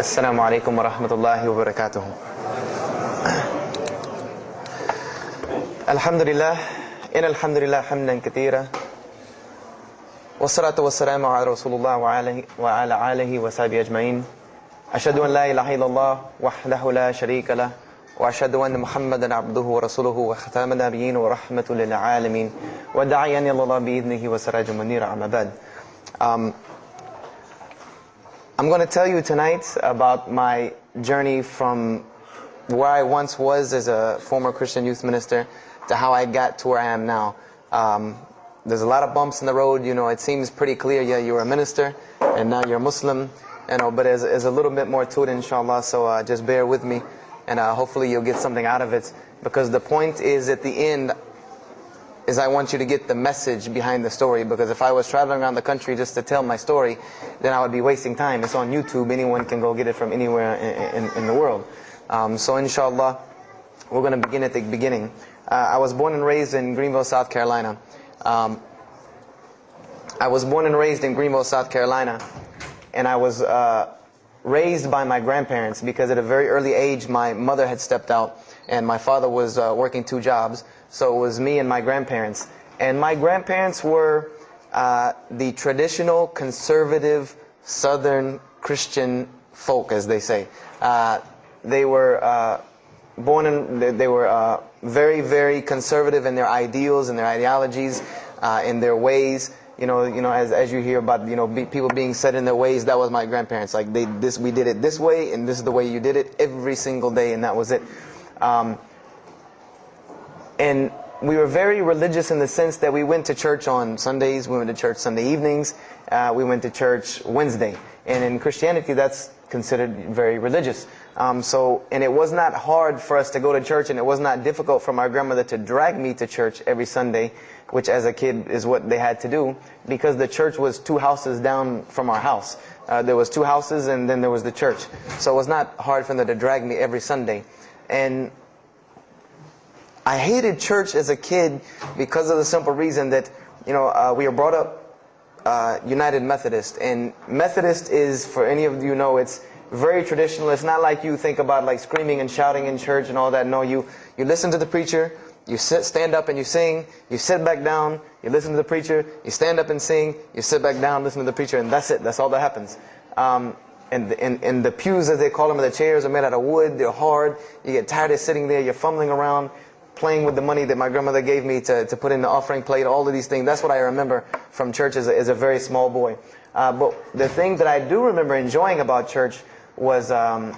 السلام عليكم ورحمة الله وبركاته. الحمد لله إن الحمد لله حمدا كثيرا والصلاة والسلام على رسول الله وعلى آله وصحبه أجمعين. أشهد أن لا إله إلا الله وحده لا شريك له وأشهد أن محمدا عبده ورسوله وختام النبيين ورحمة للعالمين وداعيا إلى الله بإذنه وسراجا منيرا. أما بعد. I'm going to tell you tonight about my journey from where I once was as a former Christian youth minister to how I got to where I am now. There's a lot of bumps in the road. You know, it seems pretty clear. Yeah, you're a minister and now you're a Muslim. You know, but there's a little bit more to it, inshallah. So just bear with me, and hopefully you'll get something out of it. Because the point is, at the end, is I want you to get the message behind the story. Because if I was traveling around the country just to tell my story, then I would be wasting time. It's on YouTube. Anyone can go get it from anywhere in the world. So inshallah, we're going to begin at the beginning. I was born and raised in Greenville, South Carolina. I was born and raised in Greenville, South Carolina. And I was raised by my grandparents because at a very early age, my mother had stepped out and my father was working 2 jobs. So it was me and my grandparents. And my grandparents were the traditional, conservative, Southern Christian folk, as they say. They were born in, they were very, very conservative in their ideals and their ideologies, in their ways. You know, as you hear about, people being set in their ways, that was my grandparents. Like we did it this way, and this is the way you did it every single day, and that was it. And we were very religious in the sense that we went to church on Sundays, we went to church Sunday evenings, we went to church Wednesday. And in Christianity, that's considered very religious. And it was not hard for us to go to church, and it was not difficult for my grandmother to drag me to church every Sunday, which as a kid is what they had to do, because the church was 2 houses down from our house. There was 2 houses, and then there was the church. So it was not hard for them to drag me every Sunday. And I hated church as a kid because of the simple reason that, we were brought up United Methodist. And Methodist is, for any of you know, it's very traditional. It's not like you think about like screaming and shouting in church and all that. No, you listen to the preacher, you stand up and you sing, you sit back down, you listen to the preacher, you stand up and sing, you sit back down, listen to the preacher, and that's it. That's all that happens. And the pews, as they call them, the chairs are made out of wood. They're hard. You get tired of sitting there. You're fumbling around, playing with the money that my grandmother gave me to put in the offering plate, all of these things. That's what I remember from church as a very small boy. But the thing that I do remember enjoying about church was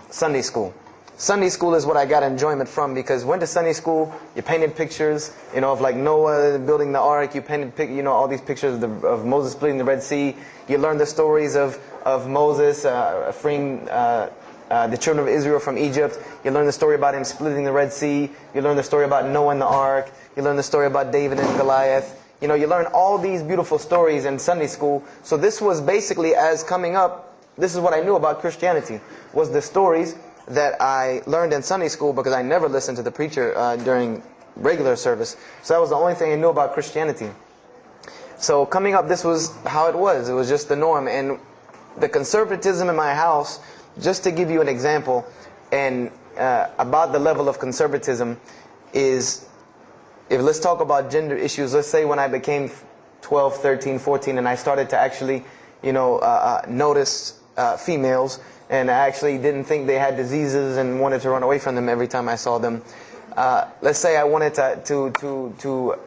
Sunday school. Sunday school is what I got enjoyment from, because went to Sunday school, you painted pictures, of like Noah building the ark. You painted, all these pictures of Moses splitting the Red Sea. You learned the stories of Moses freeing the children of Israel from Egypt. You learn the story about him splitting the Red Sea. You learn the story about Noah and the ark. You learn the story about David and Goliath. You learn all these beautiful stories in Sunday school. So this was basically, as coming up, this is what I knew about Christianity, was the stories that I learned in Sunday school, because I never listened to the preacher during regular service. So that was the only thing I knew about Christianity. So coming up, this was how it was. It was just the norm. And the conservatism in my house, just to give you an example, and about the level of conservatism is, if let's talk about gender issues, let's say when I became 12, 13, 14, and I started to actually, notice females, and I actually didn't think they had diseases and wanted to run away from them every time I saw them. Let's say I wanted to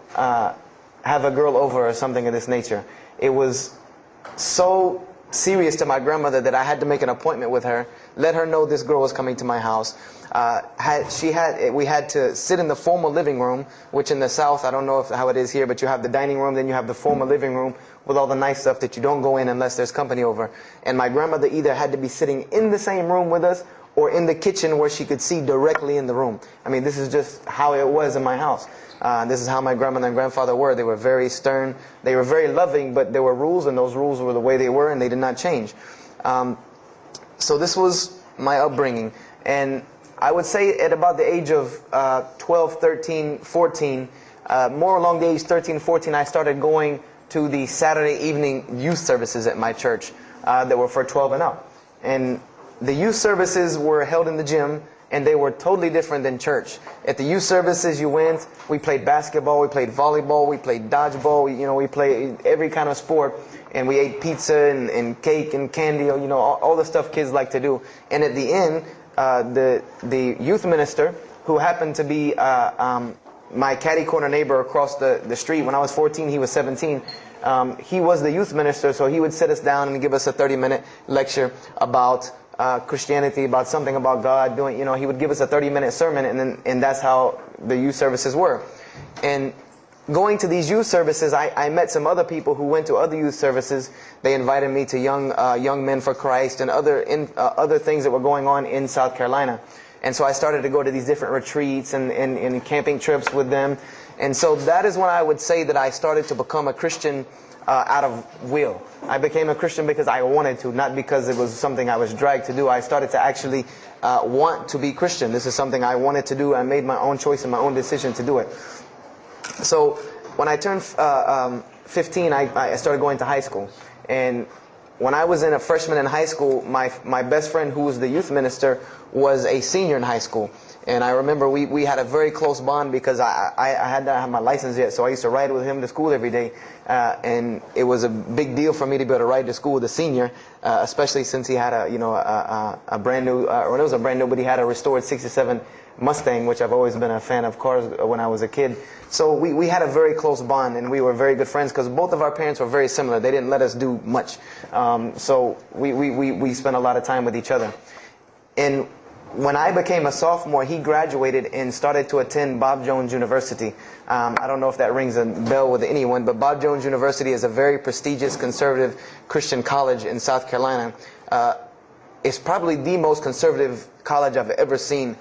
have a girl over or something of this nature. It was so serious to my grandmother that I had to make an appointment with her, let her know this girl was coming to my house. We had to sit in the formal living room, which in the South, I don't know how it is here, but you have the dining room, then you have the formal living room with all the nice stuff that you don't go in unless there's company over. And my grandmother either had to be sitting in the same room with us or in the kitchen where she could see directly in the room. I mean, this is just how it was in my house. This is how my grandmother and grandfather were. They were very stern. They were very loving, but there were rules, and those rules were the way they were, and they did not change. So this was my upbringing. And I would say at about the age of 12, 13, 14, more along the age 13, 14, I started going to the Saturday evening youth services at my church that were for 12 and up. And the youth services were held in the gym, and they were totally different than church. At the youth services, you went, we played basketball, we played volleyball, we played dodgeball, we played every kind of sport, and we ate pizza and cake and candy, all the stuff kids like to do. And at the end, the youth minister, who happened to be my catty corner neighbor across the street. When I was 14, he was 17. He was the youth minister, so he would sit us down and give us a 30-minute lecture about Christianity, about something about God. He would give us a 30-minute sermon, and that's how the youth services were. And going to these youth services, I met some other people who went to other youth services. They invited me to Young Men for Christ and other things that were going on in South Carolina. And so I started to go to these different retreats and camping trips with them. And so that is when I would say that I started to become a Christian out of will. I became a Christian because I wanted to, not because it was something I was dragged to do. I started to actually want to be Christian. This is something I wanted to do. I made my own choice and my own decision to do it. So when I turned 15, I started going to high school. And when I was a freshman in high school, my best friend, who was the youth minister, was a senior in high school. And I remember we had a very close bond because I had not had my license yet, so I used to ride with him to school every day. And it was a big deal for me to be able to ride to school with a senior, especially since he had a brand new, or it was a brand new, but he had a restored '67 Mustang, which I've always been a fan of cars when I was a kid. So we had a very close bond, and we were very good friends because both of our parents were very similar. They didn't let us do much. So we spent a lot of time with each other. And when I became a sophomore, he graduated and started to attend Bob Jones University. I don't know if that rings a bell with anyone, but Bob Jones University is a very prestigious conservative Christian college in South Carolina. It's probably the most conservative college I've ever seen.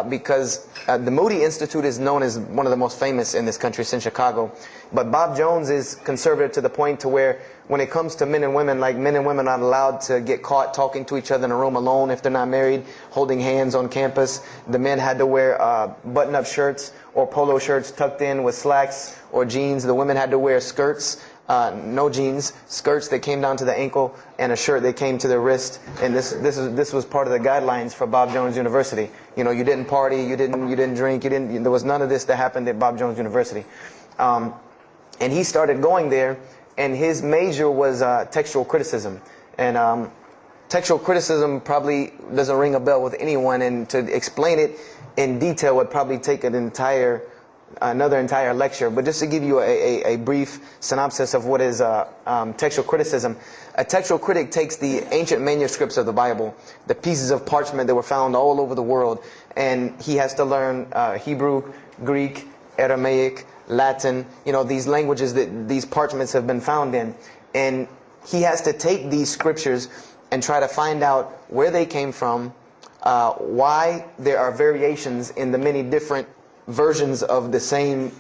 Because the Moody Institute is known as one of the most famous in this country, it's in Chicago. But Bob Jones is conservative to the point to where when it comes to men and women, like men and women are not allowed to get caught talking to each other in a room alone if they're not married, holding hands on campus. The men had to wear button-up shirts or polo shirts tucked in with slacks or jeans. The women had to wear skirts. No jeans, skirts that came down to the ankle, and a shirt that came to the wrist. And this was part of the guidelines for Bob Jones University. You didn't party, you didn't drink, there was none of this that happened at Bob Jones University. And he started going there, and his major was textual criticism. And textual criticism probably doesn't ring a bell with anyone, and to explain it in detail would probably take another entire lecture. But just to give you a brief synopsis of what is textual criticism. A textual critic takes the ancient manuscripts of the Bible, the pieces of parchment that were found all over the world, and he has to learn Hebrew, Greek, Aramaic, Latin, these languages that these parchments have been found in. And he has to take these scriptures and try to find out where they came from, why there are variations in the many different versions of the same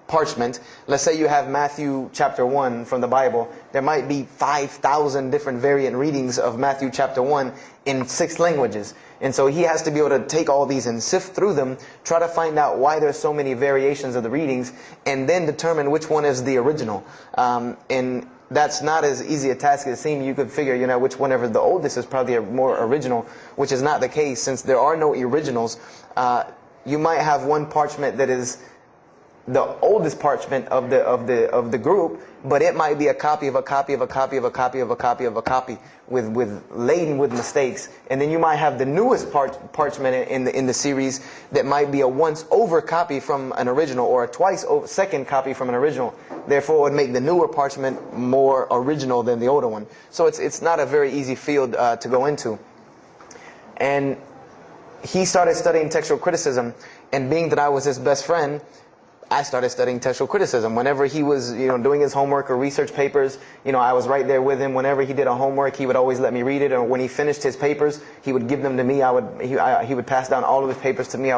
parchment. Let's say you have Matthew chapter 1 from the Bible. There might be 5,000 different variant readings of Matthew chapter 1 in 6 languages. And so he has to be able to take all these and sift through them, try to find out why there's so many variations of the readings, and then determine which one is the original. And that's not as easy a task as it seems. You could figure, which whenever the oldest is probably a more original, which is not the case since there are no originals. You might have one parchment that is the oldest parchment of the group, but it might be a copy of a copy of a copy of a copy of a copy of a copy laden with mistakes. And then you might have the newest parchment in the series that might be a once over copy from an original, or a twice over second copy from an original. Therefore, it would make the newer parchment more original than the older one. So it's not a very easy field to go into. And he started studying textual criticism, and being that I was his best friend, I started studying textual criticism. Whenever he was, doing his homework or research papers, I was right there with him. Whenever he did a homework, he would always let me read it. Or when he finished his papers, he would give them to me. He would pass down all of his papers to me.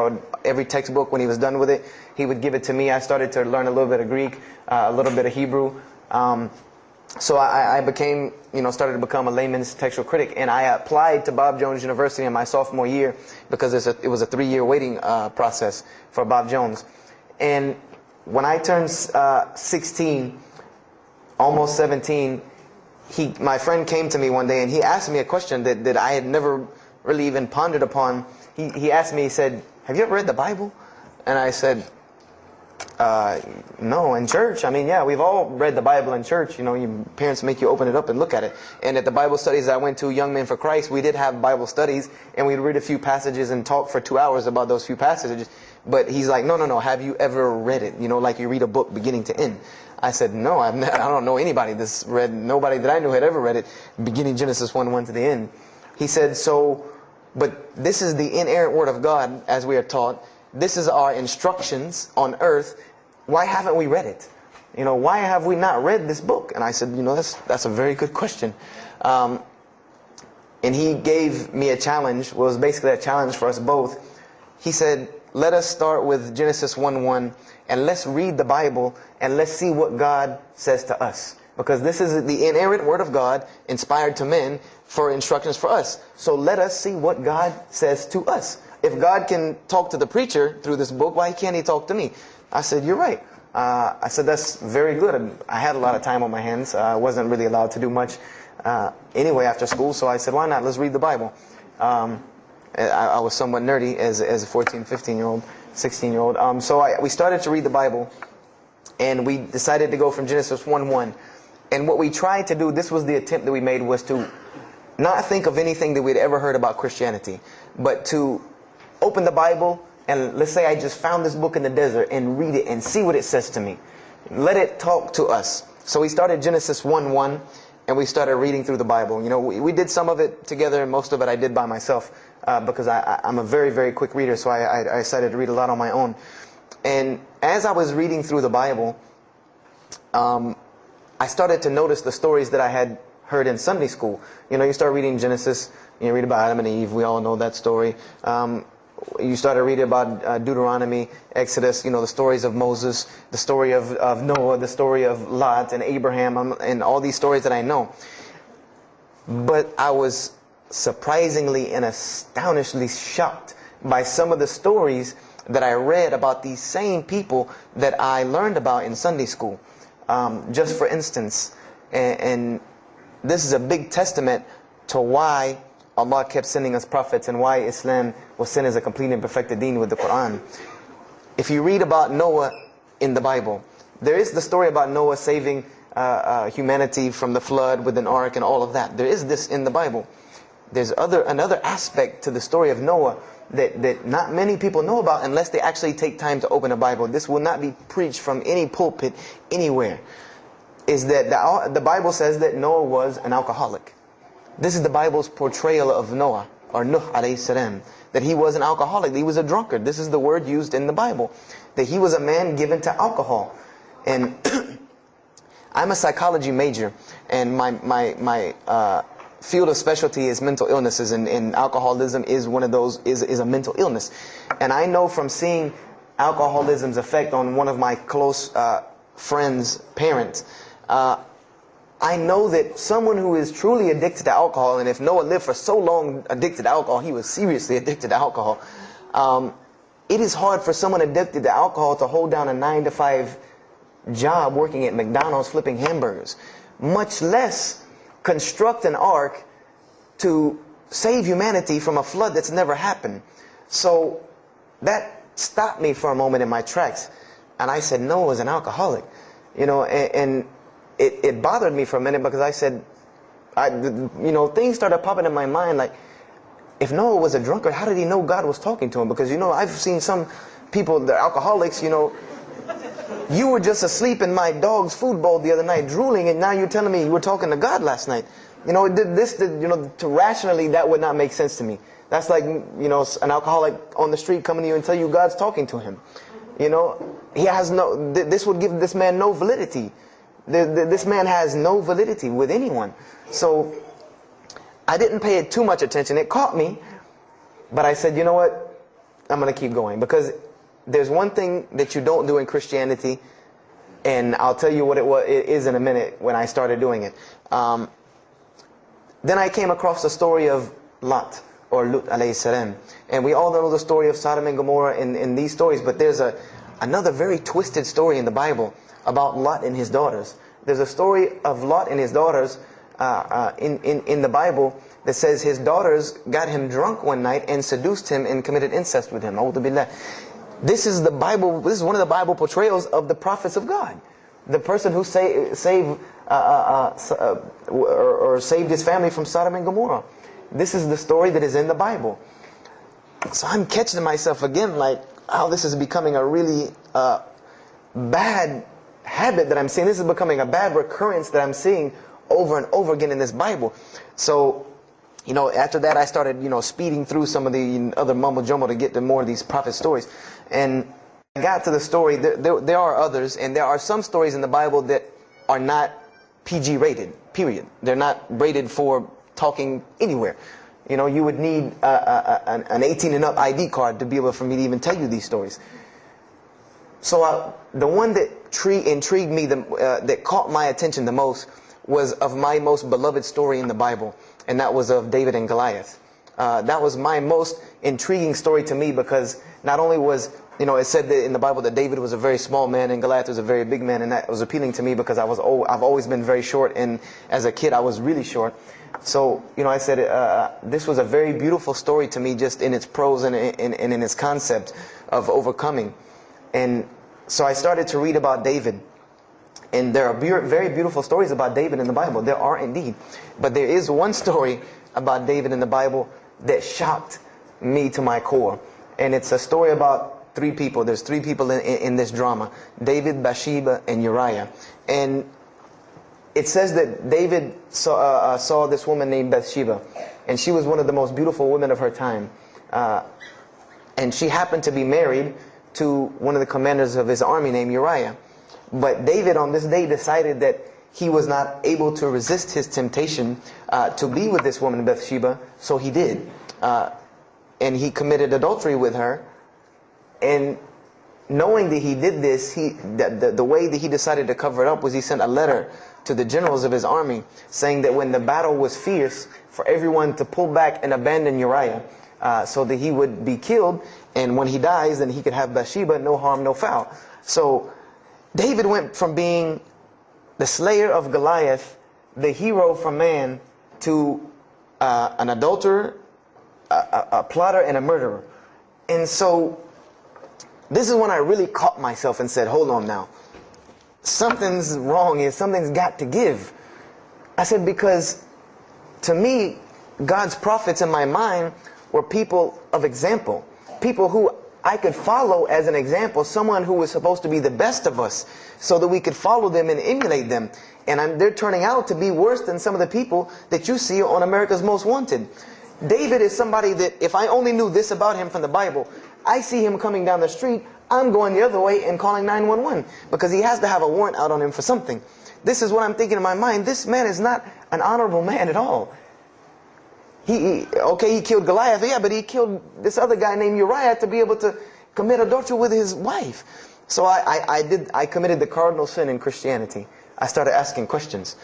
Every textbook, when he was done with it, he would give it to me. I started to learn a little bit of Greek, a little bit of Hebrew. So I became, started to become a layman's textual critic, and I applied to Bob Jones University in my sophomore year because it was a 3-year waiting process for Bob Jones. And when I turned 16, almost 17, my friend came to me one day and he asked me a question that I had never really even pondered upon. He asked me, he said, "Have you ever read the Bible?" And I said, no, in church. I mean, yeah, we've all read the Bible in church. You know, your parents make you open it up and look at it. And at the Bible studies I went to, Young Men for Christ, we did have Bible studies, and we'd read a few passages and talk for 2 hours about those few passages. But he's like, no, have you ever read it? You know, like you read a book beginning to end. I said, no, I don't know anybody that's read, nobody that I knew had ever read it, beginning Genesis 1:1 to the end. He said, but this is the inerrant Word of God, as we are taught. This is our instructions on earth. Why haven't we read it? You know, why have we not read this book? And I said, you know, that's a very good question. And he gave me a challenge. Well, it was basically a challenge for us both. He said, let us start with Genesis 1:1 and let's read the Bible and let's see what God says to us. Because this is the inerrant Word of God, inspired to men, for instructions for us. So let us see what God says to us. If God can talk to the preacher through this book, why can't He talk to me? I said, you're right. I said, that's very good. I had a lot of time on my hands. I wasn't really allowed to do much anyway after school. So I said, why not? Let's read the Bible. I was somewhat nerdy as a 14, 15-year-old, 16-year-old. So we started to read the Bible. And we decided to go from Genesis 1:1. And what we tried to do, this was the attempt that we made, was to not think of anything that we'd ever heard about Christianity, but to open the Bible and let's say I just found this book in the desert and read it and see what it says to me. Let it talk to us. So we started Genesis 1:1 and we started reading through the Bible. You know, we did some of it together and most of it I did by myself because I'm a very, very quick reader, so I decided to read a lot on my own. And as I was reading through the Bible, I started to notice the stories that I had heard in Sunday school. You know, you start reading Genesis, you read about Adam and Eve, we all know that story. You started reading about Deuteronomy, Exodus, you know, the stories of Moses, the story of Noah, the story of Lot and Abraham, and all these stories that I know. But I was surprisingly and astonishingly shocked by some of the stories that I read about these same people that I learned about in Sunday school. Just for instance, and this is a big testament to why Allah kept sending us prophets and why Islam was sent as a complete and perfected deen with the Quran. If you read about Noah in the Bible, there is the story about Noah saving humanity from the flood with an ark and all of that. There is this in the Bible. There's another aspect to the story of Noah that not many people know about unless they actually take time to open a Bible. This will not be preached from any pulpit anywhere. Is that the Bible says that Noah was an alcoholic. This is the Bible's portrayal of Noah, or Nuh alayhi salam, that he was an alcoholic, that he was a drunkard. This is the word used in the Bible, that he was a man given to alcohol. And I'm a psychology major, and my field of specialty is mental illnesses, and alcoholism is one of those, is a mental illness. And I know from seeing alcoholism's effect on one of my close friends' parents, I know that someone who is truly addicted to alcohol, and if Noah lived for so long addicted to alcohol, he was seriously addicted to alcohol. It is hard for someone addicted to alcohol to hold down a 9-to-5 job working at McDonald's flipping hamburgers, much less construct an ark to save humanity from a flood that's never happened. So that stopped me for a moment in my tracks, and I said, Noah was an alcoholic, you know, and it bothered me for a minute because I said, you know, things started popping in my mind like, if Noah was a drunkard, how did he know God was talking to him? Because, you know, I've seen some people, they're alcoholics, you know, you were just asleep in my dog's food bowl the other night, drooling, and now you're telling me you were talking to God last night. You know, you know, to rationally, that would not make sense to me. That's like, you know, an alcoholic on the street coming to you and tell you God's talking to him. You know, he has no, this would give this man no validity. This man has no validity with anyone. So I didn't pay too much attention. It caught me, but I said, you know what? I'm going to keep going, because there's one thing that you don't do in Christianity, and I'll tell you what it is in a minute when I started doing it. Then I came across the story of Lot, or Lut alayhi salam. And we all know the story of Sodom and Gomorrah in these stories, but there's another very twisted story in the Bible about Lot and his daughters. There's a story of Lot and his daughters in the Bible that says his daughters got him drunk one night and seduced him and committed incest with him. A'udhu billah. This is the Bible. This is one of the Bible portrayals of the prophets of God. The person who saved his family from Sodom and Gomorrah. This is the story that is in the Bible. So I'm catching myself again, like, oh, this is becoming a really bad habit that I'm seeing. This is becoming a bad recurrence that I'm seeing over and over again in this Bible. So, after that I started, speeding through some of the other mumbo jumbo to get to more of these prophet stories. And I got to the story, there are others, and there are some stories in the Bible that are not PG rated, period. They're not rated for talking anywhere. You would need an 18 and up ID card to be able for me to even tell you these stories. So the one that intrigued me, that caught my attention the most, was of my most beloved story in the Bible, and that was of David and Goliath. That was my most intriguing story to me, because not only was, it said that in the Bible that David was a very small man and Goliath was a very big man, and that was appealing to me because I've always been very short, and as a kid I was really short. So, I said this was a very beautiful story to me, just in its prose and in its concept of overcoming. And so I started to read about David. And there are very beautiful stories about David in the Bible. There are indeed. But there is one story about David in the Bible that shocked me to my core. And it's a story about three people. There's three people in this drama: David, Bathsheba, and Uriah. And it says that David saw this woman named Bathsheba. And she was one of the most beautiful women of her time. And she happened to be married to one of the commanders of his army named Uriah. But David on this day decided that he was not able to resist his temptation to be with this woman Bathsheba, so he did. And he committed adultery with her. And knowing that he did this, the way that he decided to cover it up was he sent a letter to the generals of his army saying that when the battle was fierce, for everyone to pull back and abandon Uriah so that he would be killed. And when he dies, then he could have Bathsheba, no harm, no foul. So David went from being the slayer of Goliath, the hero from man, to an adulterer, a plotter, and a murderer. And so this is when I really caught myself and said, hold on now. Something's wrong here. Something's got to give. I said, because to me, God's prophets in my mind were people of example. People who I could follow as an example, someone who was supposed to be the best of us, so that we could follow them and emulate them. And they're turning out to be worse than some of the people that you see on America's Most Wanted. David is somebody that, if I only knew this about him from the Bible, I see him coming down the street, I'm going the other way and calling 911, because he has to have a warrant out on him for something. This is what I'm thinking in my mind. This man is not an honorable man at all. He killed Goliath, yeah, but he killed this other guy named Uriah to be able to commit adultery with his wife. So I committed the cardinal sin in Christianity. I started asking questions.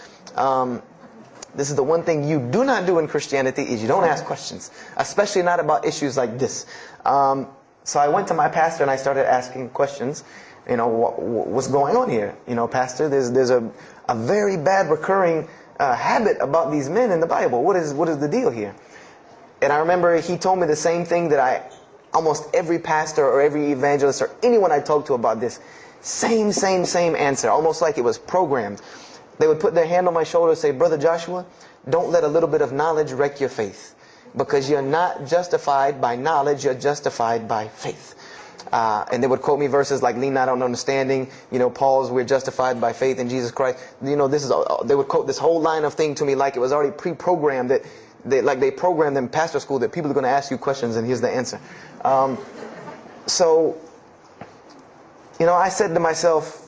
This is the one thing you do not do in Christianity, is you don't ask questions, especially not about issues like this. So I went to my pastor and I started asking questions. What's going on here? Pastor, there's a very bad recurring habit about these men in the Bible. What is the deal here? And I remember he told me the same thing that almost every pastor or every evangelist or anyone I talked to about this, same answer, almost like it was programmed. They would put their hand on my shoulder and say, Brother Joshua, don't let a little bit of knowledge wreck your faith, because you're not justified by knowledge, you're justified by faith. And they would quote me verses like, lean not on understanding, Paul's, we're justified by faith in Jesus Christ. They would quote this whole line of thing to me like it was already pre-programmed, that they programmed in pastor school that people are going to ask you questions and here's the answer. So I said to myself,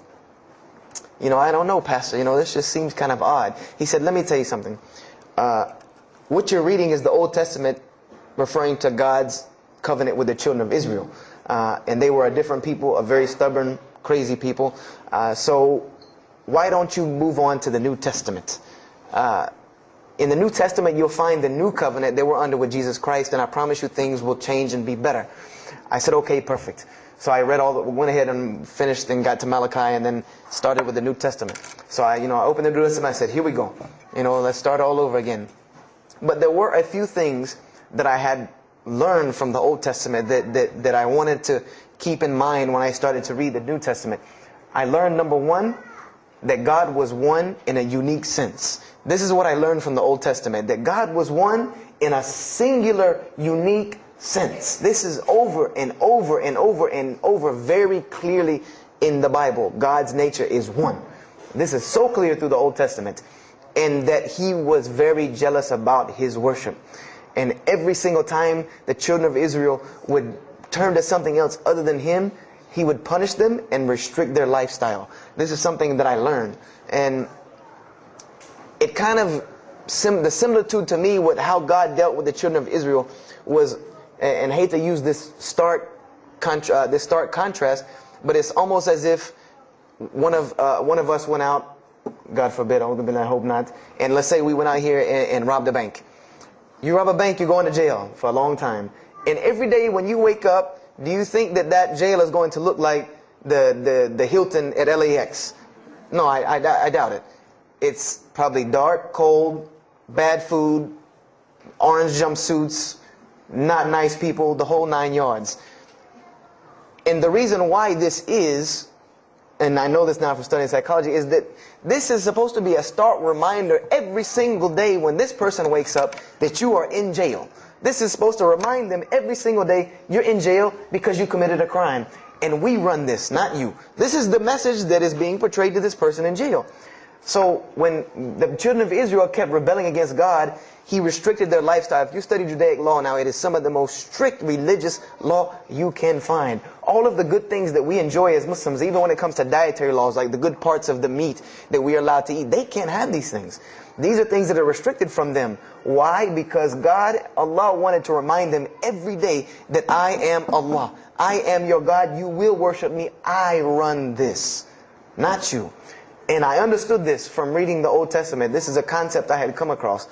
I don't know, Pastor, this just seems kind of odd. He said, let me tell you something. What you're reading is the Old Testament referring to God's covenant with the children of Israel. And they were a different people, a very stubborn, crazy people. So why don't you move on to the New Testament? In the New Testament, you'll find the new covenant that we're under with Jesus Christ, and I promise you things will change and be better. I said, okay, perfect. So I went ahead and finished and got to Malachi and then started with the New Testament. So I opened the New Testament. I said, here we go. Let's start all over again. But there were a few things that I had learned from the Old Testament that I wanted to keep in mind when I started to read the New Testament. I learned, number one, that God was one in a unique sense. This is what I learned from the Old Testament, that God was one in a singular, unique sense. This is over and over and over and over very clearly in the Bible. God's nature is one. This is so clear through the Old Testament. And that He was very jealous about His worship. And every single time the children of Israel would turn to something else other than Him, He would punish them and restrict their lifestyle. This is something that I learned. And it kind of, the similitude to me with how God dealt with the children of Israel was, and I hate to use this stark contrast, but it's almost as if one of us went out, God forbid, I hope not, and let's say we went out here and robbed a bank. You rob a bank, you're going to jail for a long time. And every day when you wake up, do you think that jail is going to look like the Hilton at LAX? No, I doubt it. It's probably dark, cold, bad food, orange jumpsuits, not nice people, the whole 9 yards. And the reason why this is, and I know this now from studying psychology, is that this is supposed to be a stark reminder every single day when this person wakes up that you are in jail. This is supposed to remind them every single day you're in jail because you committed a crime. And we run this, not you. This is the message that is being portrayed to this person in jail. So when the children of Israel kept rebelling against God, He restricted their lifestyle. If you study Judaic law now, it is some of the most strict religious law you can find. All of the good things that we enjoy as Muslims, even when it comes to dietary laws, like the good parts of the meat that we are allowed to eat, they can't have these things. These are things that are restricted from them. Why? Because God, Allah, wanted to remind them every day that I am Allah. I am your God. You will worship me. I run this, not you. And I understood this from reading the Old Testament. This is a concept I had come across.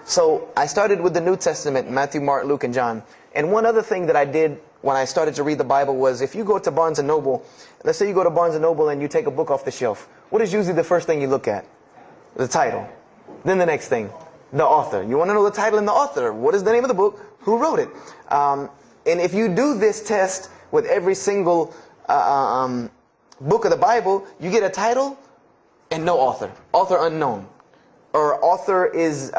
So I started with the New Testament, Matthew, Mark, Luke, and John. And one other thing that I did when I started to read the Bible was, if you go to Barnes & Noble, let's say you go to Barnes & Noble and you take a book off the shelf. What is usually the first thing you look at? The title. Then the next thing, the author. You want to know the title and the author. What is the name of the book? Who wrote it? And if you do this test with every single book of the Bible, you get a title and no author. Author unknown. Or author is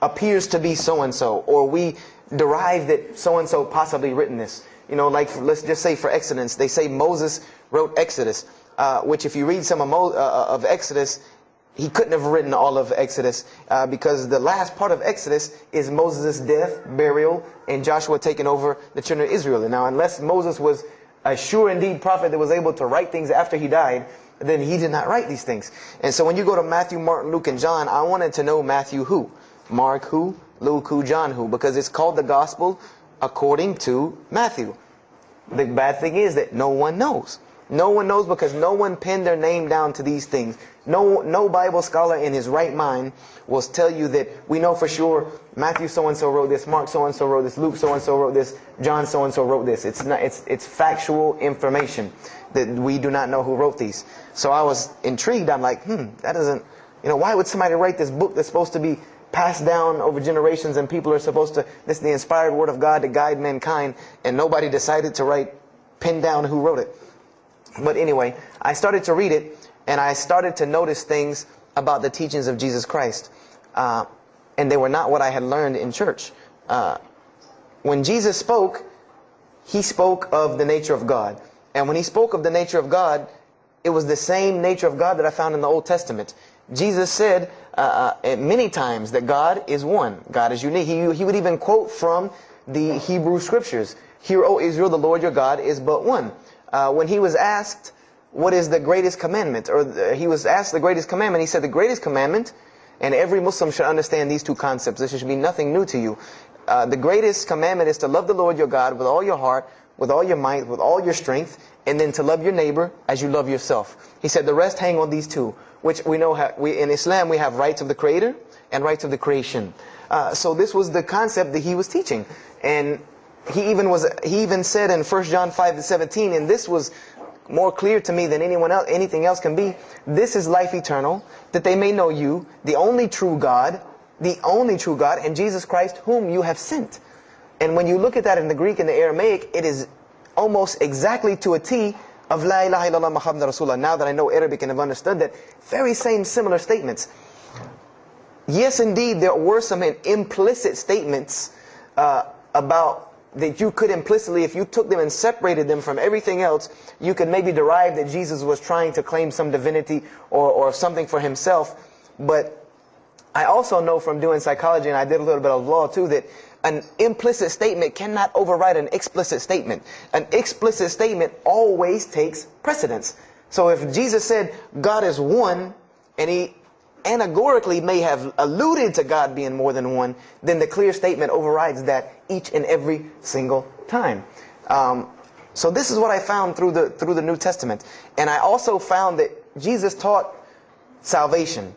appears to be so-and-so. Or we derive that so-and-so possibly written this. Like let's just say for Exodus, they say Moses wrote Exodus. Which if you read some of Exodus, he couldn't have written all of Exodus because the last part of Exodus is Moses' death, burial, and Joshua taking over the children of Israel. And now, unless Moses was a sure indeed prophet that was able to write things after he died, then he did not write these things. And so when you go to Matthew, Mark, Luke, and John, I wanted to know Matthew who, Mark who, Luke who, John who, because it's called the Gospel according to Matthew. The bad thing is that no one knows. No one knows because no one penned their name down to these things. No Bible scholar in his right mind will tell you that we know for sure Matthew so-and-so wrote this, Mark so-and-so wrote this, Luke so-and-so wrote this, John so-and-so wrote this. It's factual information that we do not know who wrote these. So I was intrigued. I'm like, that doesn't, why would somebody write this book that's supposed to be passed down over generations and people are supposed to, this is the inspired word of God to guide mankind, and nobody decided to pin down who wrote it. But anyway, I started to read it, and I started to notice things about the teachings of Jesus Christ. And they were not what I had learned in church. When Jesus spoke, He spoke of the nature of God. And when He spoke of the nature of God, it was the same nature of God that I found in the Old Testament. Jesus said many times that God is one. God is unique. He would even quote from the Hebrew Scriptures. Hear, O Israel, the Lord your God is but one. When He was asked, what is the greatest commandment? Or He was asked the greatest commandment. He said the greatest commandment, and every Muslim should understand these two concepts. This should be nothing new to you. The greatest commandment is to love the Lord your God with all your heart, with all your might, with all your strength, and then to love your neighbor as you love yourself. He said the rest hang on these two, which we know in Islam we have rights of the Creator and rights of the creation. So this was the concept that He was teaching. And he even said in 1 John 5:17, and this was more clear to me than anything else can be. This is life eternal, that they may know you, the only true God, and Jesus Christ, whom you have sent. And when you look at that in the Greek and the Aramaic, it is almost exactly to a T of La ilaha illallah Muhammad Rasulullah. Now that I know Arabic and have understood that, very same similar statements. Yes, indeed, there were some implicit statements about that you could implicitly, if you took them and separated them from everything else, you could maybe derive that Jesus was trying to claim some divinity or something for himself. But I also know from doing psychology, and I did a little bit of law too, that an implicit statement cannot override an explicit statement. An explicit statement always takes precedence. So if Jesus said God is one, and he anagorically may have alluded to God being more than one, then the clear statement overrides that each and every single time. So this is what I found through the New Testament. And I also found that Jesus taught salvation.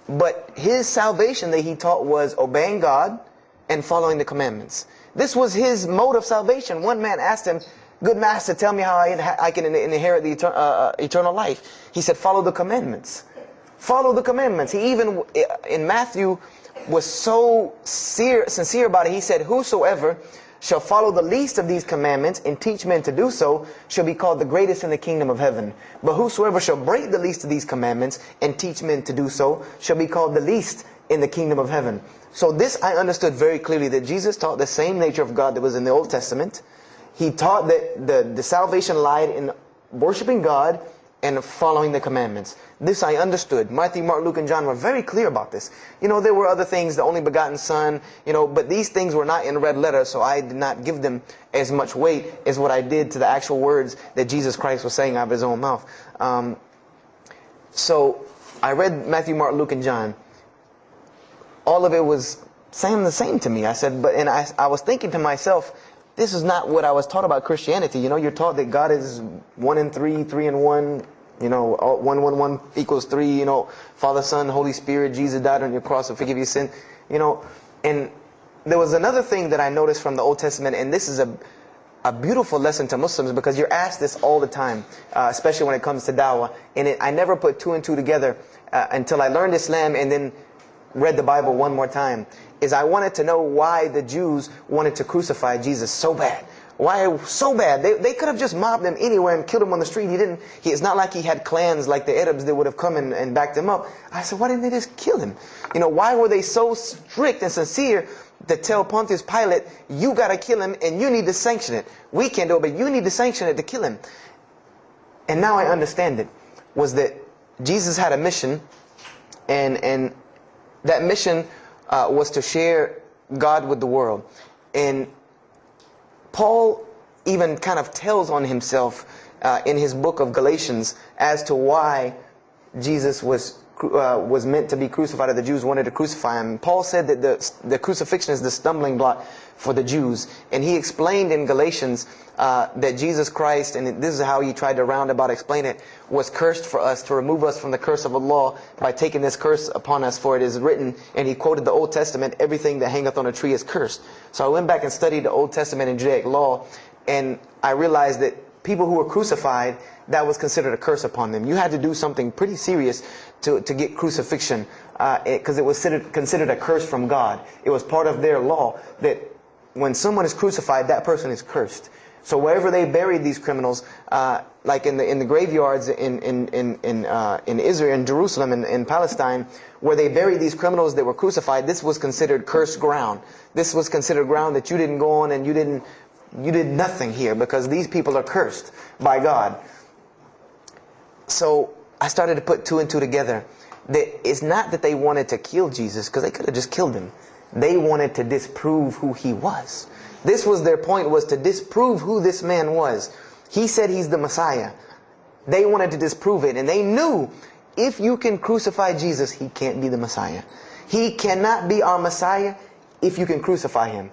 But his salvation that he taught was obeying God and following the commandments. This was his mode of salvation. One man asked him, "Good master, tell me how I can inherit the eternal life." He said, "Follow the commandments." Follow the commandments. He even, in Matthew, was so sincere about it. He said, "Whosoever shall follow the least of these commandments and teach men to do so shall be called the greatest in the kingdom of heaven. But whosoever shall break the least of these commandments and teach men to do so shall be called the least in the kingdom of heaven." So this I understood very clearly, that Jesus taught the same nature of God that was in the Old Testament. He taught that the salvation lied in worshiping God and following the commandments. This I understood. Matthew, Mark, Luke, and John were very clear about this. There were other things, the only begotten Son, but these things were not in red letter, so I did not give them as much weight as what I did to the actual words that Jesus Christ was saying out of his own mouth. So I read Matthew, Mark, Luke, and John. All of it was saying the same to me. I said, I was thinking to myself, this is not what I was taught about Christianity. You're taught that God is 1 in 3, 3 in 1. 1 equals 3. Father, Son, Holy Spirit. Jesus died on your cross to forgive your sin. And there was another thing that I noticed from the Old Testament, and this is a beautiful lesson to Muslims, because you're asked this all the time, especially when it comes to da'wah. And I never put 2 and 2 together until I learned Islam and then read the Bible one more time. Is I wanted to know why the Jews wanted to crucify Jesus so bad. Why so bad? They could have just mobbed him anywhere and killed him on the street. It's not like he had clans like the Arabs that would have come and backed him up. I said, why didn't they just kill him? Why were they so strict and sincere to tell Pontius Pilate, you got to kill him and you need to sanction it. We can't do it, but you need to sanction it to kill him. And now I understand it. Was that Jesus had a mission, and that mission was to share God with the world. And Paul even kind of tells on himself in his book of Galatians as to why Jesus was meant to be crucified, or the Jews wanted to crucify him. Paul said that the crucifixion is the stumbling block for the Jews. And he explained in Galatians that Jesus Christ, and this is how he tried to roundabout explain it, was cursed for us, to remove us from the curse of Allah by taking this curse upon us. For it is written, and he quoted the Old Testament, everything that hangeth on a tree is cursed. So I went back and studied the Old Testament and Judaic law, and I realized that people who were crucified, that was considered a curse upon them. You had to do something pretty serious to get crucifixion, because it was considered a curse from God. It was part of their law that when someone is crucified, that person is cursed. So wherever they buried these criminals, like in the graveyards in Israel, in Jerusalem, in Palestine, where they buried these criminals that were crucified, this was considered cursed ground. This was considered ground that you didn't go on, and you did nothing here, because these people are cursed by God. So I started to put 2 and 2 together. That it's not that they wanted to kill Jesus, because they could have just killed him. They wanted to disprove who he was. This was their point, was to disprove who this man was. He said he's the Messiah. They wanted to disprove it. And they knew, if you can crucify Jesus, he can't be the Messiah. He cannot be our Messiah if you can crucify him.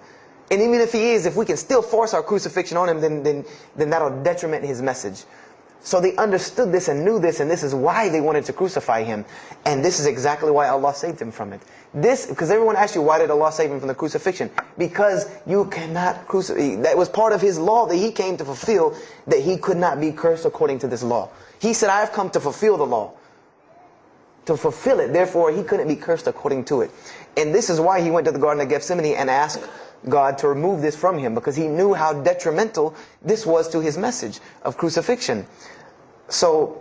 And even if he is, if we can still force our crucifixion on him, then that'll detriment his message. So they understood this and knew this, and this is why they wanted to crucify him. And this is exactly why Allah saved him from it. Because everyone asks you, why did Allah save him from the crucifixion? Because you cannot crucify. That was part of his law that he came to fulfill, that he could not be cursed according to this law. He said, I have come to fulfill the law. To fulfill it. Therefore, he couldn't be cursed according to it. And this is why he went to the Garden of Gethsemane and asked God to remove this from him, because he knew how detrimental this was to his message of crucifixion. So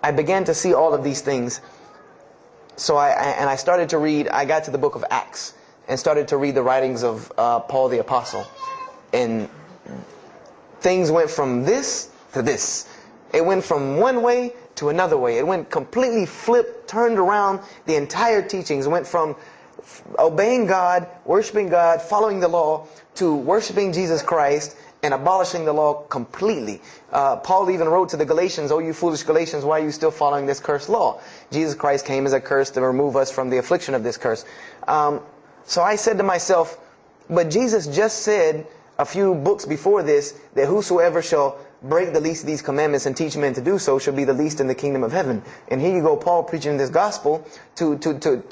I began to see all of these things. So I started to read. I got to the book of Acts and started to read the writings of Paul the Apostle. And things went from this to this. It went from one way to another way. It went completely flipped, turned around. The entire teachings went from obeying God, worshiping God, following the law, to worshiping Jesus Christ and abolishing the law completely. Paul even wrote to the Galatians, "Oh, you foolish Galatians, why are you still following this cursed law?" Jesus Christ came as a curse to remove us from the affliction of this curse. So I said to myself, but Jesus just said a few books before this that whosoever shall break the least of these commandments and teach men to do so shall be the least in the kingdom of heaven. And here you go, Paul preaching this gospel to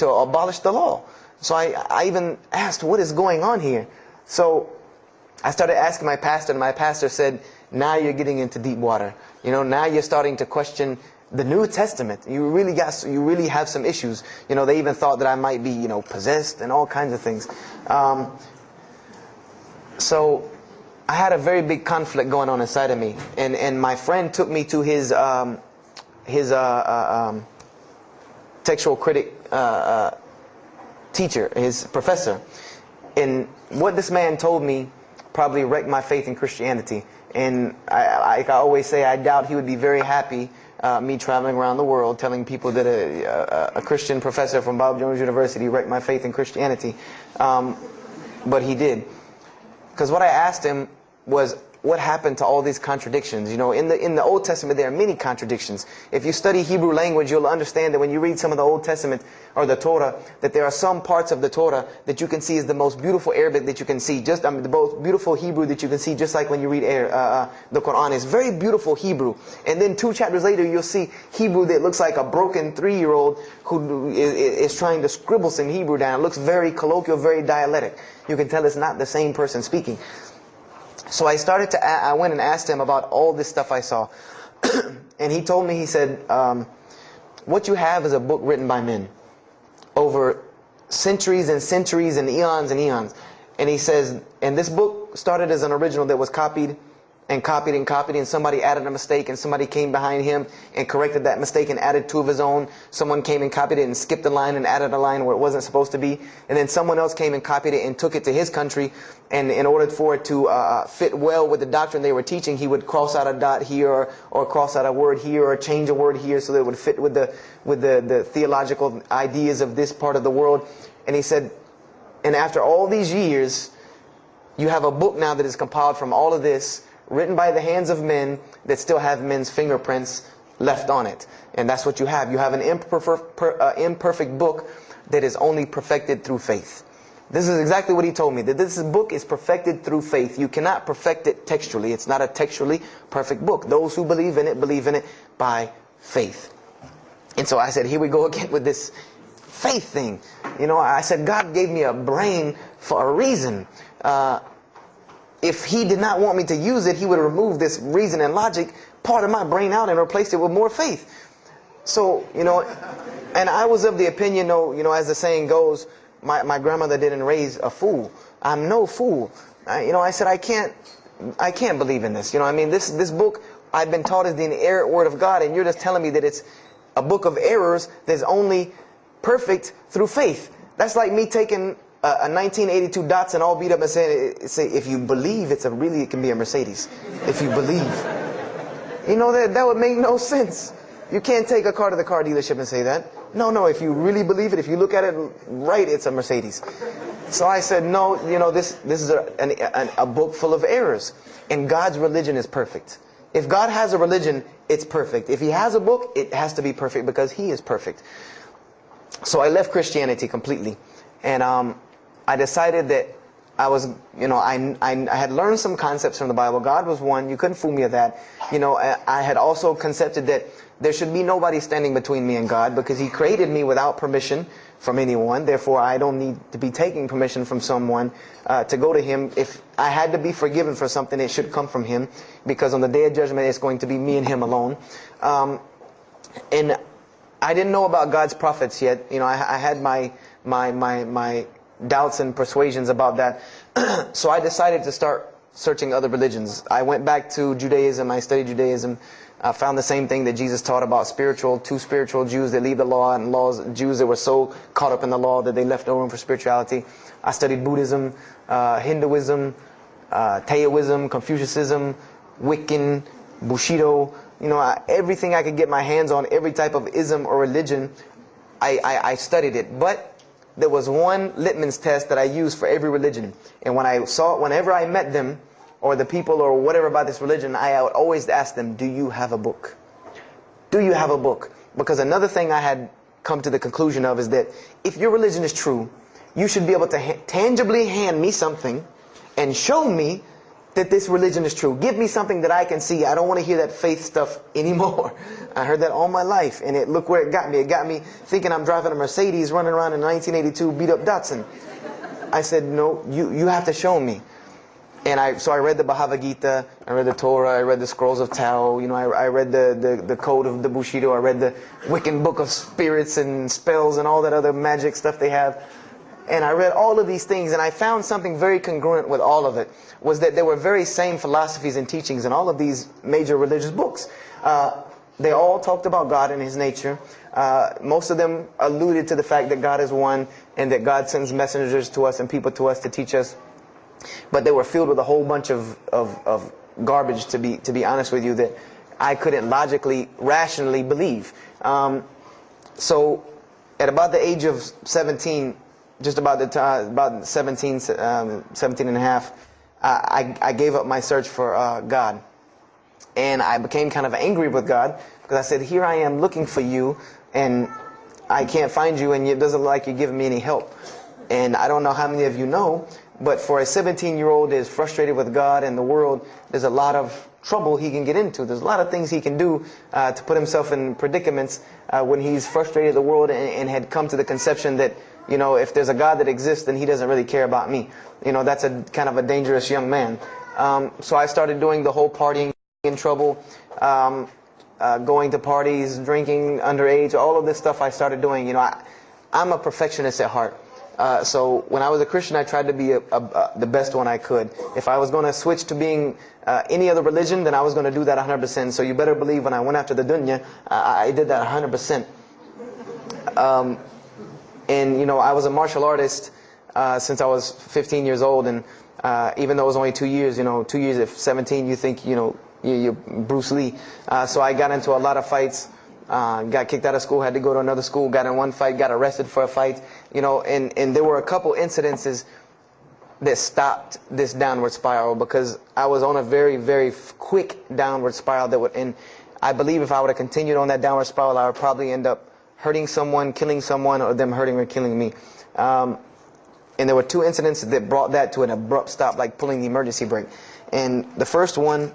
abolish the law. So I even asked, what is going on here? So I started asking my pastor, and my pastor said, now you're getting into deep water. Now you're starting to question the New Testament. You really have some issues. They even thought that I might be, possessed and all kinds of things. So I had a very big conflict going on inside of me, and my friend took me to his textual critic teacher, his professor. And what this man told me probably wrecked my faith in Christianity. And I always say, I doubt he would be very happy me traveling around the world telling people that a Christian professor from Bob Jones University wrecked my faith in Christianity. But he did. Because what I asked him was, what happened to all these contradictions? In the Old Testament there are many contradictions. If you study Hebrew language, you'll understand that when you read some of the Old Testament or the Torah, that there are some parts of the Torah that you can see is the most beautiful Arabic that you can see. The most beautiful Hebrew that you can see, just like when you read the Quran. It's very beautiful Hebrew. And then 2 chapters later, you'll see Hebrew that looks like a broken 3-year-old who is trying to scribble some Hebrew down. It looks very colloquial, very dialectic. You can tell it's not the same person speaking. So I went and asked him about all this stuff I saw. And he told me, he said, what you have is a book written by men over centuries and centuries and eons and eons. And he says, and this book started as an original that was copied and copied and copied, and somebody added a mistake, and somebody came behind him and corrected that mistake and added 2 of his own. Someone came and copied it and skipped a line and added a line where it wasn't supposed to be. And then someone else came and copied it and took it to his country, and in order for it to fit well with the doctrine they were teaching, he would cross out a dot here or cross out a word here or change a word here so that it would fit with the theological ideas of this part of the world. And he said, and after all these years, you have a book now that is compiled from all of this, written by the hands of men that still have men's fingerprints left on it. And that's what you have. You have an imperfect book that is only perfected through faith. This is exactly what he told me, that this book is perfected through faith. You cannot perfect it textually. It's not a textually perfect book. Those who believe in it by faith. And so I said, here we go again with this faith thing. I said, God gave me a brain for a reason. If he did not want me to use it, he would remove this reason and logic part of my brain out and replace it with more faith. So, and I was of the opinion, as the saying goes, my grandmother didn't raise a fool. I'm no fool. I said, I can't believe in this. This book I've been taught is the inerrant word of God, and you're just telling me that it's a book of errors that's only perfect through faith. That's like me taking a 1982 Datsun all beat up and say, if you believe it can be a Mercedes. If you believe. That would make no sense. You can't take a car to the car dealership and say that. No, if you really believe it, if you look at it right, it's a Mercedes. So I said, no, this is a book full of errors. And God's religion is perfect. If God has a religion, it's perfect. If he has a book, it has to be perfect because he is perfect. So I left Christianity completely. And I decided that I was, I had learned some concepts from the Bible. God was one. You couldn't fool me of that. I had also concepted that there should be nobody standing between me and God, because He created me without permission from anyone. Therefore, I don't need to be taking permission from someone to go to Him. If I had to be forgiven for something, it should come from Him, because on the day of judgment, it's going to be me and Him alone. And I didn't know about God's prophets yet. I had my doubts and persuasions about that. So I decided to start searching other religions. I went back to Judaism. I studied Judaism. I found the same thing that Jesus taught about two spiritual Jews that leave the law, and Jews that were so caught up in the law that they left no room for spirituality. I studied Buddhism, Hinduism, Taoism, Confucianism, Wiccan, Bushido. Everything I could get my hands on, every type of ism or religion, I studied it. But there was one litmus test that I used for every religion. And whenever I met them, or the people, or whatever about this religion, I would always ask them, do you have a book? Do you have a book? Because another thing I had come to the conclusion of is that if your religion is true, you should be able to tangibly hand me something and show me that this religion is true. Give me something that I can see. I don't want to hear that faith stuff anymore. I heard that all my life, and look where it got me. It got me thinking I'm driving a Mercedes running around in a 1982 beat-up Datsun. I said, no, you have to show me. And so I read the Bhagavad Gita, I read the Torah, I read the Scrolls of Tao, I read the Code of the Bushido, I read the Wiccan Book of Spirits and Spells and all that other magic stuff they have. And I read all of these things, and I found something very congruent with all of it, was that there were very same philosophies and teachings in all of these major religious books. They all talked about God and His nature. Most of them alluded to the fact that God is one, and that God sends messengers to us and people to us to teach us. But they were filled with a whole bunch of garbage, to be honest with you, that I couldn't logically, rationally believe. So at about the age of 17, just about the time, about 17 and a half, I gave up my search for God. And I became kind of angry with God, because I said, here I am looking for you, and I can't find you, and it doesn't look like you're giving me any help. And I don't know how many of you know, but for a 17-year-old that is frustrated with God and the world, there's a lot of trouble he can get into. There's a lot of things he can do to put himself in predicaments when he's frustrated with the world and had come to the conception that, if there's a God that exists, then He doesn't really care about me. That's a kind of a dangerous young man. So I started doing the whole partying in trouble, going to parties, drinking underage, all of this stuff I started doing. I'm a perfectionist at heart. So when I was a Christian, I tried to be the best one I could. If I was going to switch to being any other religion, then I was going to do that 100%. So you better believe when I went after the dunya, I did that 100%. And I was a martial artist since I was 15 years old, and even though it was only 2 years, 2 years at 17, you think you're Bruce Lee. So I got into a lot of fights. Got kicked out of school, had to go to another school, got in one fight, got arrested for a fight, and there were a couple incidences that stopped this downward spiral, because I was on a very, very quick downward spiral and I believe if I would have continued on that downward spiral, I would probably end up hurting someone, killing someone, or them hurting or killing me. And there were two incidents that brought that to an abrupt stop, like pulling the emergency brake. And the first one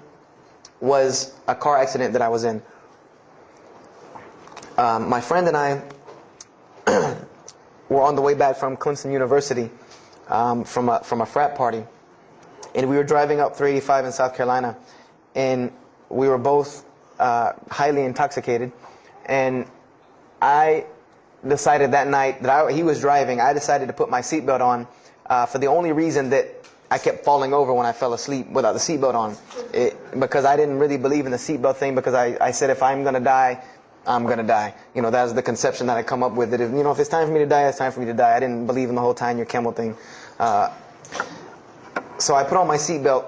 was a car accident that I was in. My friend and I were on the way back from Clemson University from a frat party, and we were driving up 385 in South Carolina, and we were both highly intoxicated. And I decided that night that he was driving. I decided to put my seatbelt on for the only reason that I kept falling over when I fell asleep without the seatbelt on, because I didn't really believe in the seatbelt thing, because I said if I'm going to die, I'm going to die. That was the conception that I come up with, that if it's time for me to die, it's time for me to die. I didn't believe in the whole tying your camel thing. So I put on my seatbelt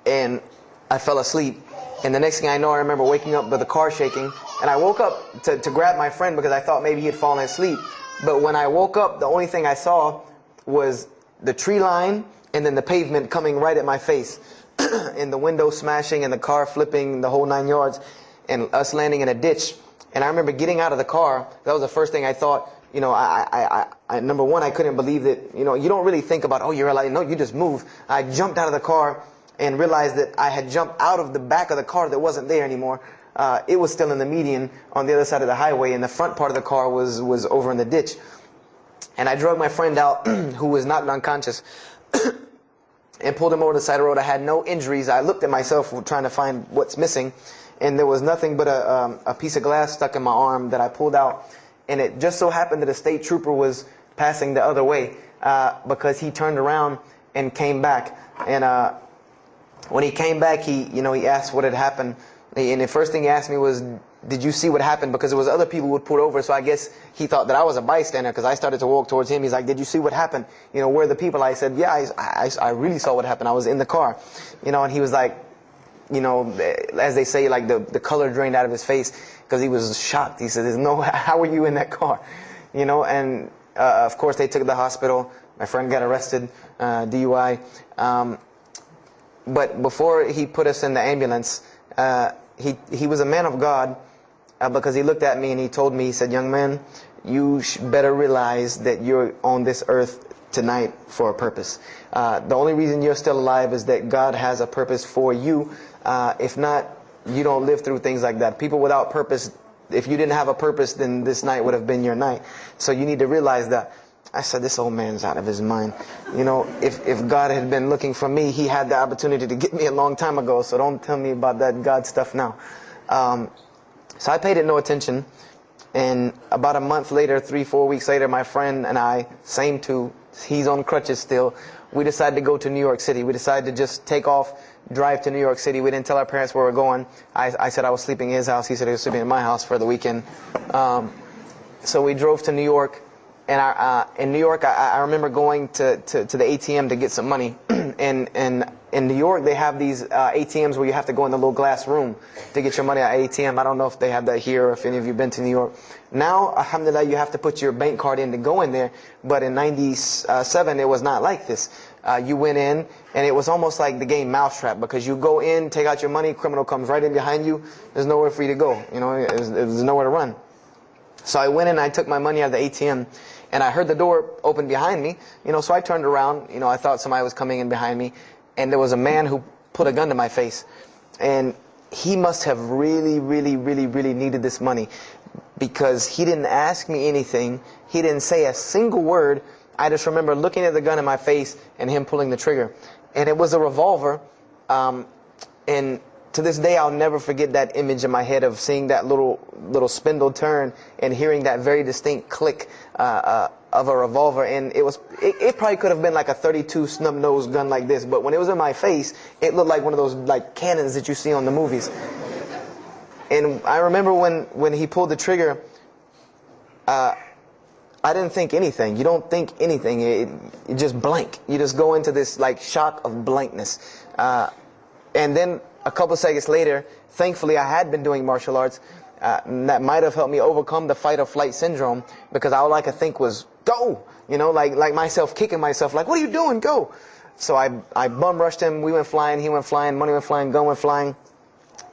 and I fell asleep. And the next thing I know, I remember waking up with the car shaking. And I woke up to grab my friend because I thought maybe he had fallen asleep. But when I woke up, the only thing I saw was the tree line and then the pavement coming right at my face. And the window smashing and the car flipping, the whole 9 yards. And us landing in a ditch. And I remember getting out of the car. That was the first thing I thought. you know, number one, I couldn't believe that, you know, you don't really think about, oh, you're alive. No, you just move. I jumped out of the car and realized that I had jumped out of the back of the car that wasn't there anymore. It was still in the median on the other side of the highway, and the front part of the car was over in the ditch. And I drug my friend out, who was not unconscious, and pulled him over the side of the road. I had no injuries. I looked at myself trying to find what's missing, and there was nothing but a piece of glass stuck in my arm that I pulled out. And it just so happened that a state trooper was passing the other way, because he turned around and came back. And when he came back, he asked what had happened. And the first thing he asked me was, did you see what happened? Because there was other people who would pull over, so I guess he thought that I was a bystander, because I started to walk towards him. He's like, did you see what happened? You know, where are the people? I said, yeah, I really saw what happened. I was in the car. You know, and he was like, you know, as they say, like the color drained out of his face, because he was shocked. He said, how were you in that car? You know, and of course they took the hospital. My friend got arrested, DUI. But before he put us in the ambulance, he was a man of God, because he looked at me and he told me, he said, young man, you better realize that you're on this earth tonight for a purpose. The only reason you're still alive is that God has a purpose for you. If not, you don't live through things like that. People without purpose, if you didn't have a purpose, then this night would have been your night. So you need to realize that. I said, this old man's out of his mind. You know, if God had been looking for me, he had the opportunity to get me a long time ago. So don't tell me about that God stuff now. So I paid it no attention. And about a month later, 3-4 weeks later, my friend and I, same two, he's on crutches still, we decided to go to New York City. We decided to just take off, drive to New York City. We didn't tell our parents where we were going. I said I was sleeping in his house. He said he was sleeping in my house for the weekend. So we drove to New York. And in New York, I remember going to the ATM to get some money. And in New York, they have these ATMs where you have to go in the little glass room to get your money at ATM. I don't know if they have that here or if any of you have been to New York. Now, alhamdulillah, you have to put your bank card in to go in there. But in 97, it was not like this. You went in, and it was almost like the game Mousetrap, because you go in, take out your money, criminal comes right in behind you. There's nowhere for you to go. You know, there's nowhere to run. So I went in and I took my money out of the ATM, and I heard the door open behind me. You know, so I turned around. You know, I thought somebody was coming in behind me, and there was a man who put a gun to my face. And he must have really, really, really, really needed this money, because he didn't ask me anything. He didn't say a single word. I just remember looking at the gun in my face and him pulling the trigger. And it was a revolver. And to this day, I'll never forget that image in my head of seeing that little spindle turn and hearing that very distinct click of a revolver. And it probably could have been like a .32 snub-nosed gun like this, but when it was in my face, it looked like one of those like cannons that you see on the movies. And I remember when he pulled the trigger, I didn't think anything. You don't think anything. You just blank. You just go into this like shock of blankness. And then a couple seconds later, thankfully I had been doing martial arts. That might have helped me overcome the fight or flight syndrome, because all I could think was, go! You know, like myself kicking myself, like, what are you doing? Go! So I bum rushed him. We went flying. He went flying. Money went flying. Gun went flying.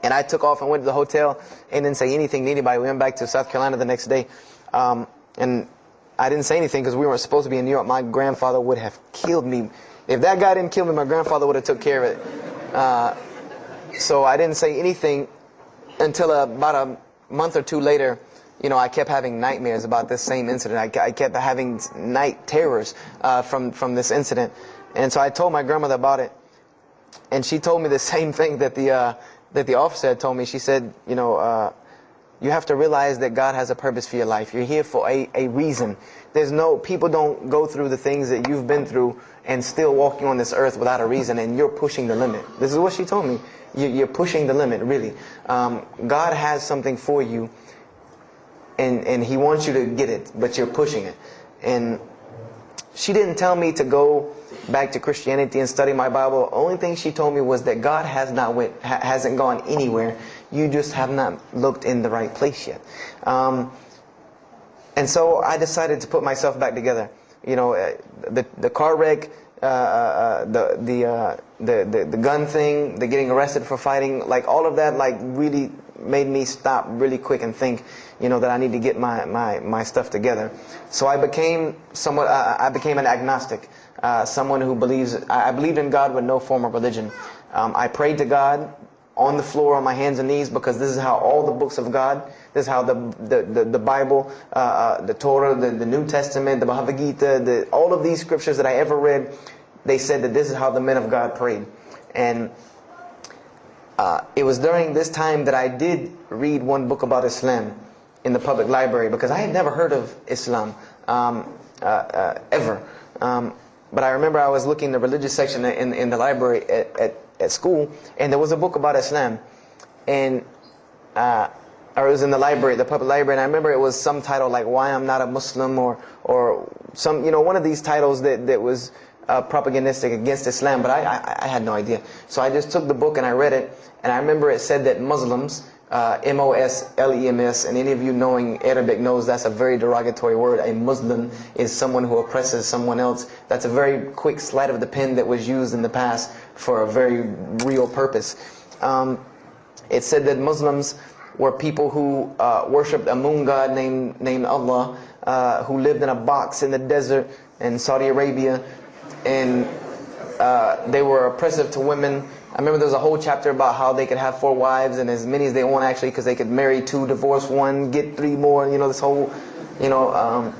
And I took off and went to the hotel and didn't say anything to anybody. We went back to South Carolina the next day. And I didn't say anything because we weren't supposed to be in New York. My grandfather would have killed me. If that guy didn't kill me, my grandfather would have took care of it. So I didn't say anything until about a month or two later. You know, I kept having nightmares about this same incident. I kept having night terrors from this incident. And so I told my grandmother about it. And she told me the same thing that the officer had told me. She said, you know, you have to realize that God has a purpose for your life. You're here for a reason. People don't go through the things that you've been through and still walking on this earth without a reason, and you're pushing the limit. This is what she told me. You're pushing the limit, really. God has something for you, and He wants you to get it, but you're pushing it. And she didn't tell me to go back to Christianity and study my Bible. The only thing she told me was that God hasn't gone anywhere. You just have not looked in the right place yet. And so I decided to put myself back together. You know, the car wreck, the gun thing, the getting arrested for fighting, like all of that, like really made me stop really quick and think, that I need to get my stuff together. So I became I became an agnostic, someone who I believed in God with no form of religion. I prayed to God on the floor on my hands and knees, because this is how all the books of God, this is how the Bible, the Torah, the New Testament, the Bhagavad Gita, all of these scriptures that I ever read, they said that this is how the men of God prayed. And it was during this time that I did read one book about Islam in the public library, because I had never heard of Islam ever. But I remember I was looking in the religious section in the library at school, and there was a book about Islam, and or it was in the library, the public library, and I remember it was some title like "Why I'm Not a Muslim," or some, one of these titles that was propagandistic against Islam, but I had no idea. So I just took the book and I read it, and I remember it said that Muslims, M-O-S-L-E-M-S, and any of you knowing Arabic knows that's a very derogatory word. A Muslim is someone who oppresses someone else. That's a very quick sleight of the pen that was used in the past for a very real purpose. It said that Muslims were people who worshipped a moon god named Allah, who lived in a box in the desert in Saudi Arabia, and they were oppressive to women. I remember there was a whole chapter about how they could have 4 wives and as many as they want, actually, because they could marry 2, divorce 1, get 3 more. This whole, and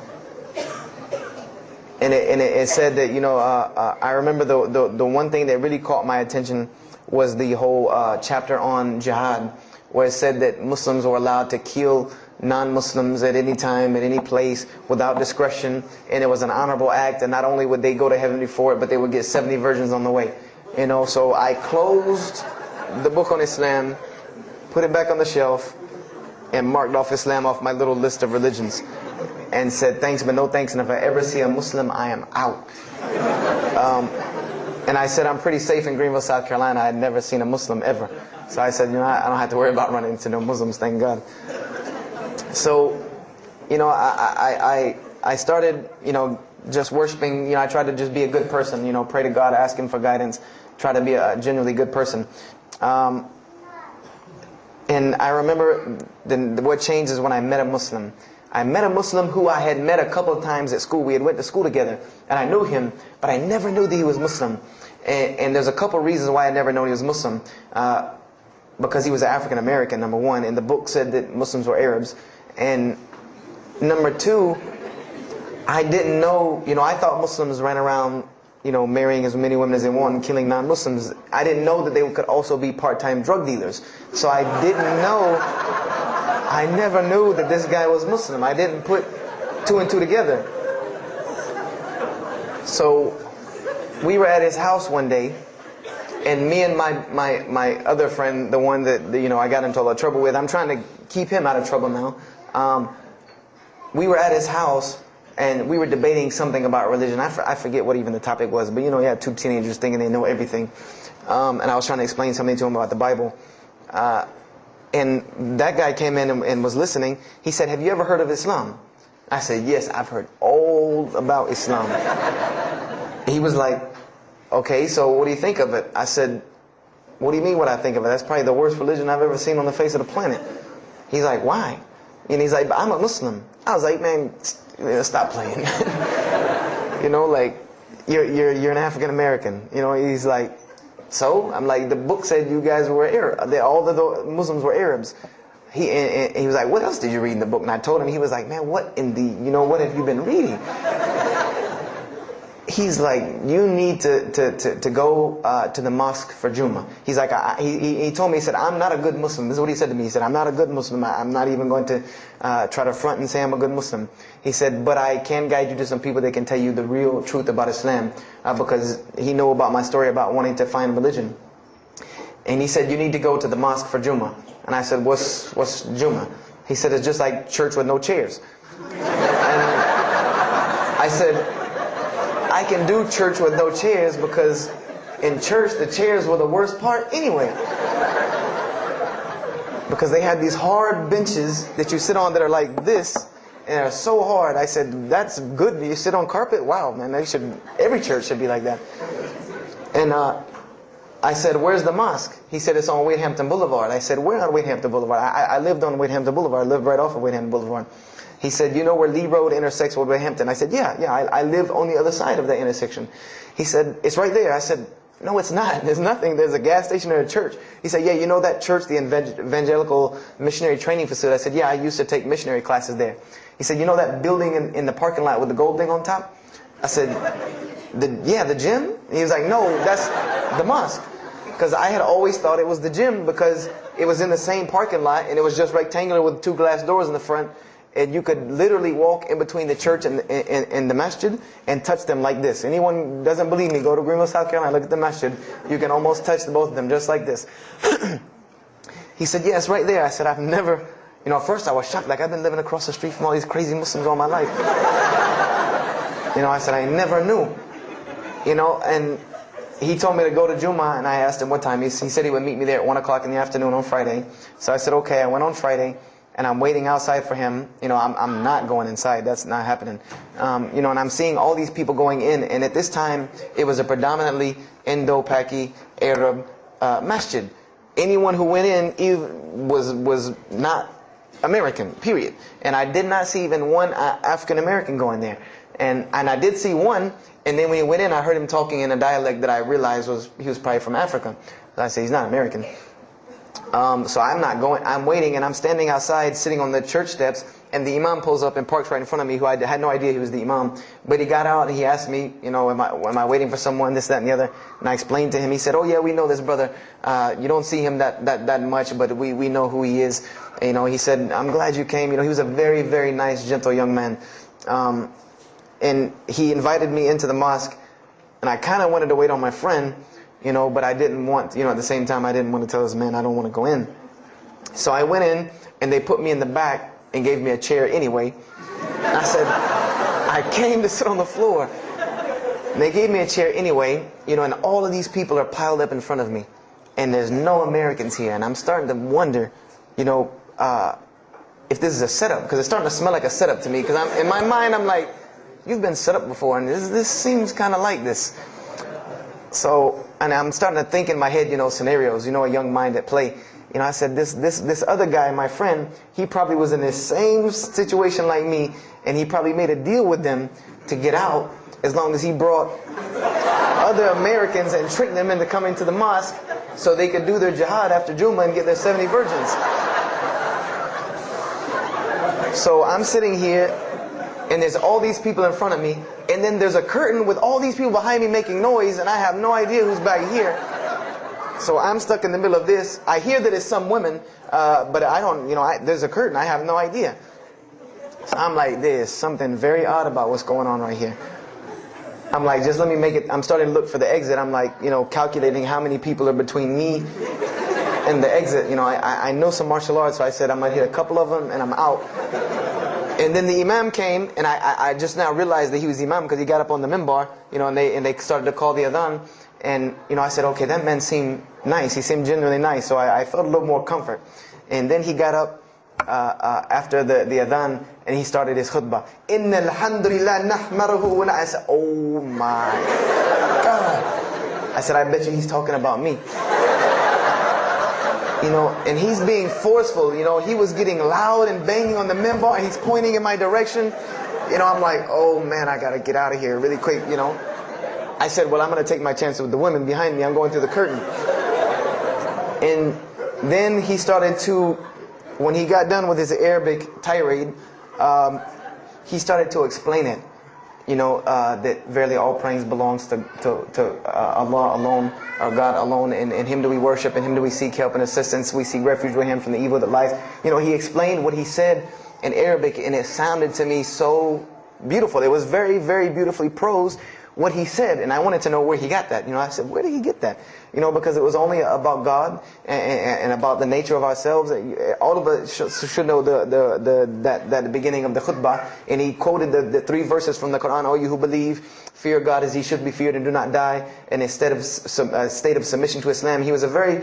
it said that I remember the one thing that really caught my attention was the whole chapter on jihad, where it said that Muslims were allowed to kill non-Muslims at any time, at any place, without discretion, and it was an honorable act, and not only would they go to heaven before it, but they would get 70 virgins on the way. So I closed the book on Islam, put it back on the shelf, and marked off Islam off my little list of religions, and said thanks but no thanks, and if I ever see a Muslim, I am out. And I said I'm pretty safe in Greenville, South Carolina. I had never seen a Muslim ever. So I said, I don't have to worry about running into no Muslims, thank God. So, I started, just worshiping. I tried to just be a good person, pray to God, ask Him for guidance, try to be a genuinely good person. And I remember what changed is when I met a Muslim. I met a Muslim who I had met a couple of times at school. We had went to school together, and I knew him, but I never knew that he was Muslim. And there's a couple of reasons why I never known he was Muslim. Because he was African American, number one, and the book said that Muslims were Arabs. And number two, I didn't know, I thought Muslims ran around, marrying as many women as they want and killing non-Muslims. I didn't know that they could also be part-time drug dealers. So I never knew that this guy was Muslim. I didn't put 2 and 2 together. So we were at his house one day, and me and my other friend, the one that I got into a lot of trouble with, I'm trying to keep him out of trouble now. We were at his house, and we were debating something about religion. I forget what even the topic was, but you had 2 teenagers thinking they know everything. And I was trying to explain something to him about the Bible. And that guy came in and was listening. He said, "Have you ever heard of Islam?" I said, "Yes, I've heard all about Islam." He was like, "Okay, so what do you think of it?" I said, "What do you mean what I think of it? That's probably the worst religion I've ever seen on the face of the planet." He's like, "Why?" And he's like, "But I'm a Muslim." I was like, "Man, stop playing." You're an African American. He's like, "So?" I'm like, "The book said you guys were Arab. All the Muslims were Arabs." He was like, "What else did you read in the book?" And I told him. He was like, "Man, what what have you been reading?" He's like, "You need to go to the mosque for Jummah." He's like, he told me, he said, "I'm not a good Muslim." This is what he said to me. He said, "I'm not a good Muslim. I'm not even going to try to front and say I'm a good Muslim." He said, "But I can guide you to some people that can tell you the real truth about Islam," because he knew about my story about wanting to find religion. And he said, "You need to go to the mosque for Jummah." And I said, What's Jummah?" He said, "It's just like church with no chairs." And I said, "I can do church with no chairs because in church the chairs were the worst part anyway." Because they had these hard benches that you sit on that are like this, and they're so hard. I said, "That's good. You sit on carpet? Wow, man, every church should be like that." And I said, where's the mosque? He said, it's on Wadehampton Boulevard. I said, where on Wadehampton Boulevard? I lived on Wadehampton Boulevard. I lived right off of Wadehampton Boulevard. He said, you know where Lee Road intersects with Wadehampton? I said, yeah, I live on the other side of that intersection. He said, it's right there. I said, no, it's not. There's nothing. There's a gas station or a church. He said, yeah, you know that church, the Evangelical Missionary Training Facility? I said, yeah, I used to take missionary classes there. He said, you know that building in the parking lot with the gold thing on top? I said, the gym? He was like, no, that's the mosque. Because I had always thought it was the gym because it was in the same parking lot and it was just rectangular with 2 glass doors in the front. And you could literally walk in between the church and the masjid and touch them like this. Anyone who doesn't believe me, go to Greenville, South Carolina, look at the masjid. You can almost touch both of them just like this. He said, yeah, it's right there. I said, I've never, at first I was shocked. Like, I've been living across the street from all these crazy Muslims all my life. I said, I never knew. And he told me to go to Jummah, and I asked him what time. He said he would meet me there at 1 o'clock in the afternoon on Friday. So I said, okay. I went on Friday, and I'm waiting outside for him. I'm not going inside. That's not happening. And I'm seeing all these people going in, and at this time, it was a predominantly Indo-Paki Arab masjid. Anyone who went in was not American, period. And I did not see even one African American going there. And I did see one, and then when he went in, I heard him talking in a dialect that I realized he was probably from Africa. So I said, he's not American. So I'm not going. I'm waiting, and I'm standing outside, sitting on the church steps, and the imam pulls up and parks right in front of me, who I had no idea he was the imam. But he got out and he asked me, am I waiting for someone, this, that, and the other? And I explained to him. He said, oh yeah, we know this brother. You don't see him that much, but we know who he is. He said, I'm glad you came. He was a very, very nice, gentle young man. And he invited me into the mosque, and I kind of wanted to wait on my friend, but I didn't want, at the same time, I didn't want to tell this man I don't want to go in. So I went in, and they put me in the back and gave me a chair anyway. And I said, I came to sit on the floor. And they gave me a chair anyway, and all of these people are piled up in front of me. And there's no Americans here. And I'm starting to wonder, if this is a setup, because it's starting to smell like a setup to me. Because in my mind, I'm like, you've been set up before, and this seems kind of like this. So, and I'm starting to think in my head, scenarios, a young mind at play. I said, this other guy, my friend, he probably was in the same situation like me, and he probably made a deal with them to get out as long as he brought other Americans and tricked them into coming to the mosque so they could do their jihad after Jummah and get their 70 virgins. So I'm sitting here, and there's all these people in front of me, and then there's a curtain with all these people behind me making noise, and I have no idea who's back here. So I'm stuck in the middle of this. I hear that it's some women, but I don't, there's a curtain. I have no idea. So I'm like, there's something very odd about what's going on right here. I'm like, just let me make it. I'm starting to look for the exit. I'm like, calculating how many people are between me and the exit. I know some martial arts, so I said I'm going to hit a couple of them and I'm out. And then the imam came, and I just now realized that he was the imam because he got up on the minbar, and they started to call the adhan. And, I said, okay, that man seemed nice. He seemed genuinely nice. So I felt a little more comfort. And then he got up after the adhan, and he started his khutbah. Inna alhamdulillah nahmaruhu. I said, oh my God. I said, I bet you he's talking about me. And he's being forceful. He was getting loud and banging on the minbar, and he's pointing in my direction. I'm like, oh man, I got to get out of here really quick, I said, well, I'm going to take my chance with the women behind me. I'm going through the curtain. And then he started to, when he got done with his Arabic tirade, he started to explain it. That verily all praise belongs to Allah alone, or God alone, and Him do we worship, and Him do we seek help and assistance. We seek refuge with Him from the evil that lies. He explained what he said in Arabic, and it sounded to me so beautiful. It was very, very beautifully prosed, what he said, and I wanted to know where he got that. I said, where did he get that? Because it was only about God and about the nature of ourselves. All of us should know that the beginning of the khutbah, and he quoted the 3 verses from the Quran. O you who believe, fear God as He should be feared and do not die. And instead of a state of submission to Islam, he was a very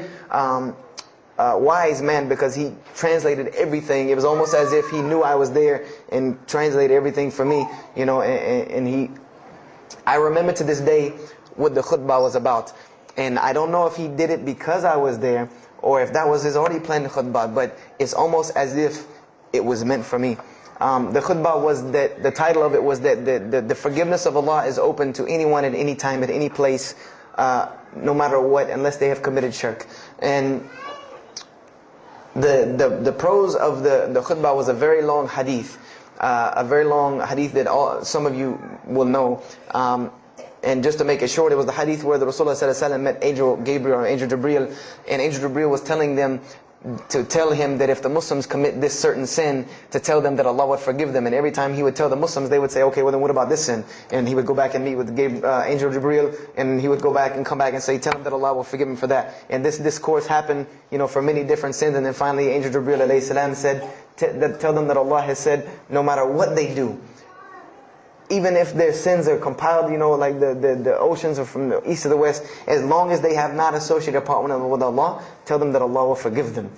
wise man because he translated everything. It was almost as if he knew I was there and translated everything for me. And he. I remember to this day what the khutbah was about. And I don't know if he did it because I was there, or if that was his already planned khutbah, but it's almost as if it was meant for me. The khutbah was that, the title of it was that the forgiveness of Allah is open to anyone at any time, at any place, no matter what, unless they have committed shirk. And the prose of the khutbah was a very long hadith. A very long hadith that some of you will know. And just to make it short, it was the hadith where the Rasulullah ﷺ met Angel Gabriel or Angel Jibreel, and Angel Jibreel was telling them to tell him that if the Muslims commit this certain sin, to tell them that Allah would forgive them. And every time he would tell the Muslims, they would say, okay, well then what about this sin? And he would go back and meet with Angel Jibreel, and he would go back and come back and say, tell them that Allah will forgive him for that. And this discourse happened, for many different sins. And then finally Angel Jibreel alayhi salam said, tell them that Allah has said, no matter what they do, even if their sins are compiled, like the oceans are from the east to the west, as long as they have not associated a partner with Allah, tell them that Allah will forgive them.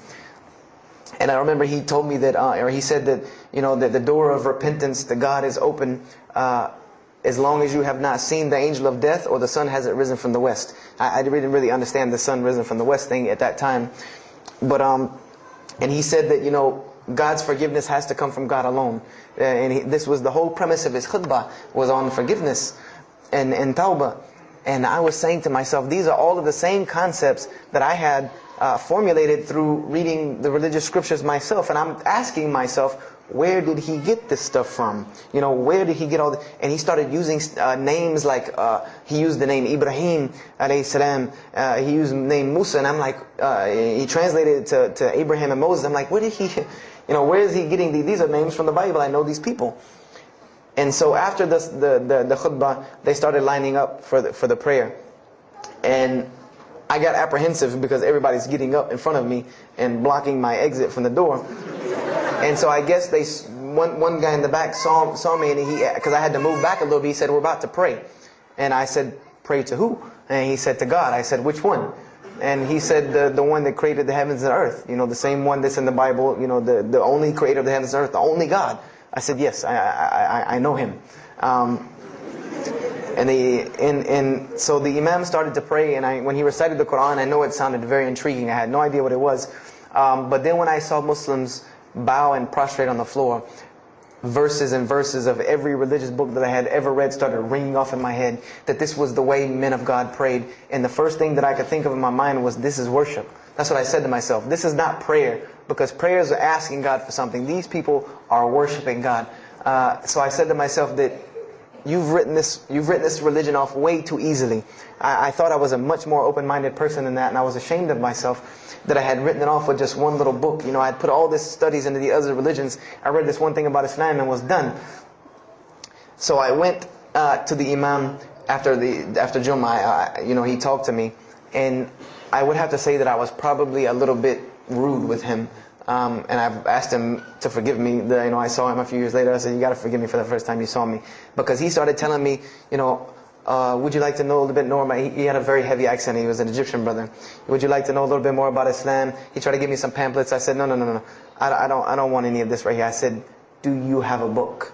And I remember he told me that, or he said that, that the door of repentance to God is open as long as you have not seen the angel of death or the sun hasn't risen from the west. I didn't really understand the sun risen from the west thing at that time. But, and he said that, God's forgiveness has to come from God alone. And this was the whole premise of his khutbah, was on forgiveness and tawbah. And I was saying to myself, these are all of the same concepts that I had formulated through reading the religious scriptures myself. And I'm asking myself, where did he get this stuff from? Where did he get all this? And he started using names like, he used the name Ibrahim alayhi salam, he used the name Musa, and I'm like, he translated it to Abraham and Moses. I'm like, where did he, where is he getting these? These are names from the Bible, I know these people. And so after the khutbah, they started lining up for the prayer. And I got apprehensive because everybody's getting up in front of me and blocking my exit from the door. And so I guess one guy in the back saw me, and because I had to move back a little bit, he said, we're about to pray. And I said, pray to who? And he said, to God. I said, which one? And he said, the one that created the heavens and earth. The same one that's in the Bible, the only creator of the heavens and earth, the only God. I said, yes, I know him. And so the Imam started to pray, and when he recited the Quran, I know it sounded very intriguing. I had no idea what it was. But then when I saw Muslims bow and prostrate on the floor, verses and verses of every religious book that I had ever read started ringing off in my head, that this was the way men of God prayed. And the first thing that I could think of in my mind was, this is worship. That's what I said to myself. This is not prayer, because prayers are asking God for something. These people are worshiping God. So I said to myself that you've written this religion off way too easily. I thought I was a much more open-minded person than that, and I was ashamed of myself that I had written it off with just one little book. I had put all this studies into the other religions. I read this one thing about Islam and was done. So I went to the Imam after Jummah. He talked to me, and I would have to say that I was probably a little bit rude with him. And I've asked him to forgive me. I saw him a few years later. I said, you got to forgive me for the first time you saw me. Because he started telling me, would you like to know a little bit more about, he had a very heavy accent, he was an Egyptian brother. Would you like to know a little bit more about Islam? He tried to give me some pamphlets. I said, no. I don't want any of this right here. I said, do you have a book?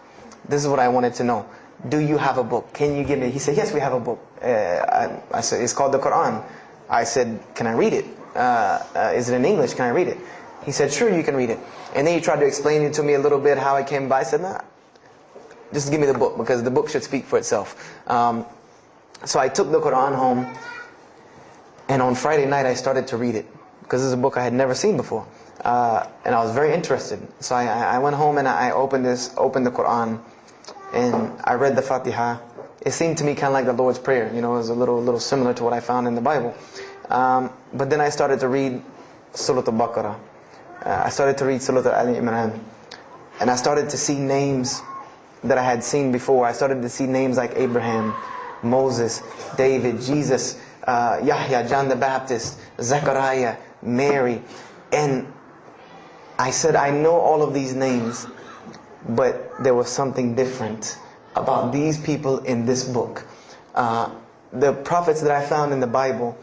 This is what I wanted to know. Do you have a book? Can you give me? He said, yes, we have a book. I said, it's called the Quran. I said, can I read it? Is it in English? Can I read it? He said, sure, you can read it. And then he tried to explain it to me a little bit, how it came by. I said, nah, just give me the book, because the book should speak for itself. So I took the Quran home, and on Friday night I started to read it, because this is a book I had never seen before. And I was very interested. So I went home and I opened the Quran, and I read the Fatiha. It seemed to me kind of like the Lord's Prayer. It was a little similar to what I found in the Bible. But then I started to read Surah Al-Baqarah. I started to read Surah Al-Imran. And I started to see names that I had seen before. I started to see names like Abraham, Moses, David, Jesus, Yahya, John the Baptist, Zechariah, Mary. And I said, I know all of these names, but there was something different about these people in this book. The prophets that I found in the Bible